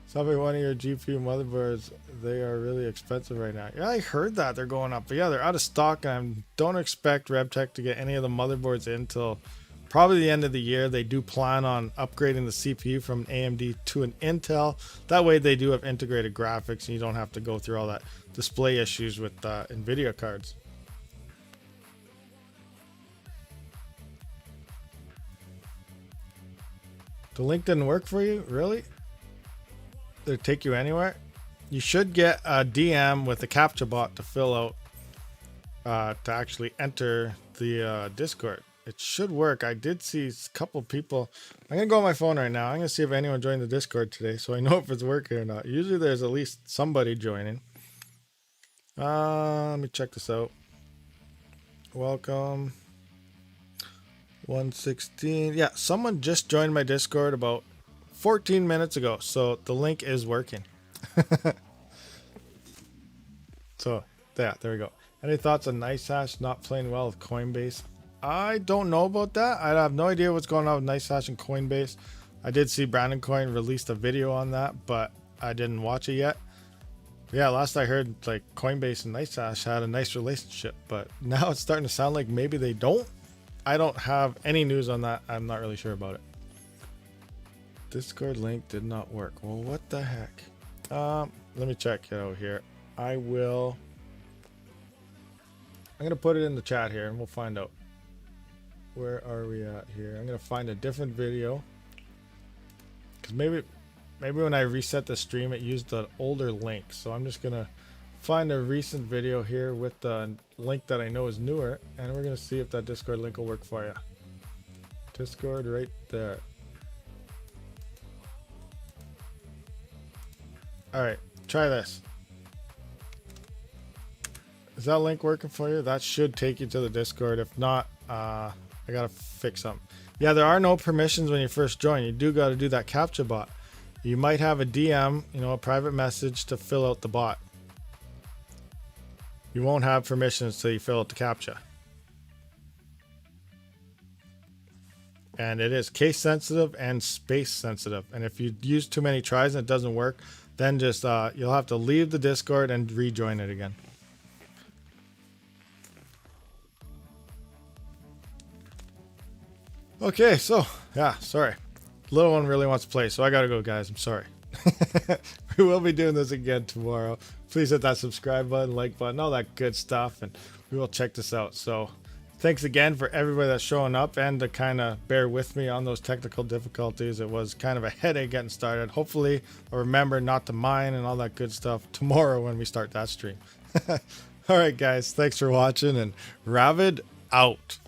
Somebody, one of your GPU motherboards, they are really expensive right now. Yeah, I heard that they're going up, but yeah, they're out of stock, and I don't expect RevTech to get any of the motherboards in until probably the end of the year. They do plan on upgrading the CPU from an AMD to an Intel. That way they do have integrated graphics and you don't have to go through all that display issues with Nvidia cards. The link didn't work for you? Really? Did it take you anywhere? You should get a DM with a CAPTCHA bot to fill out to actually enter the Discord. It should work. I did see a couple people. I'm going to go on my phone right now. I'm going to see if anyone joined the Discord today so I know if it's working or not. Usually there's at least somebody joining. Let me check this out. Welcome. 116. Yeah, someone just joined my Discord about 14 minutes ago. So the link is working. So, yeah, there we go. Any thoughts on NiceHash not playing well with Coinbase? I don't know about that. I have no idea what's going on with NiceHash and Coinbase. I did see Brandon Coin released a video on that, but I didn't watch it yet. But yeah, last I heard, like, Coinbase and NiceHash had a nice relationship, but now it's starting to sound like maybe they don't. I don't have any news on that. I'm not really sure about it. Discord link did not work. Well, what the heck? Let me check it out here. I'm gonna put it in the chat here and we'll find out. Where are we at here? I'm gonna find a different video, because maybe when I reset the stream it used an older link, so I'm just gonna find a recent video here with the link that I know is newer, and we're gonna see if that Discord link will work for you. Discord right there. All right, try this. Is that link working for you? That should take you to the Discord. If not, I gotta fix something. Yeah, there are no permissions when you first join. You do got to do that CAPTCHA bot. You might have a DM, a private message to fill out the bot. You won't have permissions till you fill out the CAPTCHA. And it is case sensitive and space sensitive. And if you use too many tries and it doesn't work, then just you'll have to leave the Discord and rejoin it again. Okay, so yeah, sorry. Little one really wants to play, so I gotta go, guys. I'm sorry. We will be doing this again tomorrow. Please hit that subscribe button, like button, all that good stuff, and we will check this out. So thanks again for everybody that's showing up and to kind of bear with me on those technical difficulties. It was kind of a headache getting started. Hopefully I'll remember not to mine and all that good stuff tomorrow when we start that stream. All right, guys, thanks for watching, and Rabid out.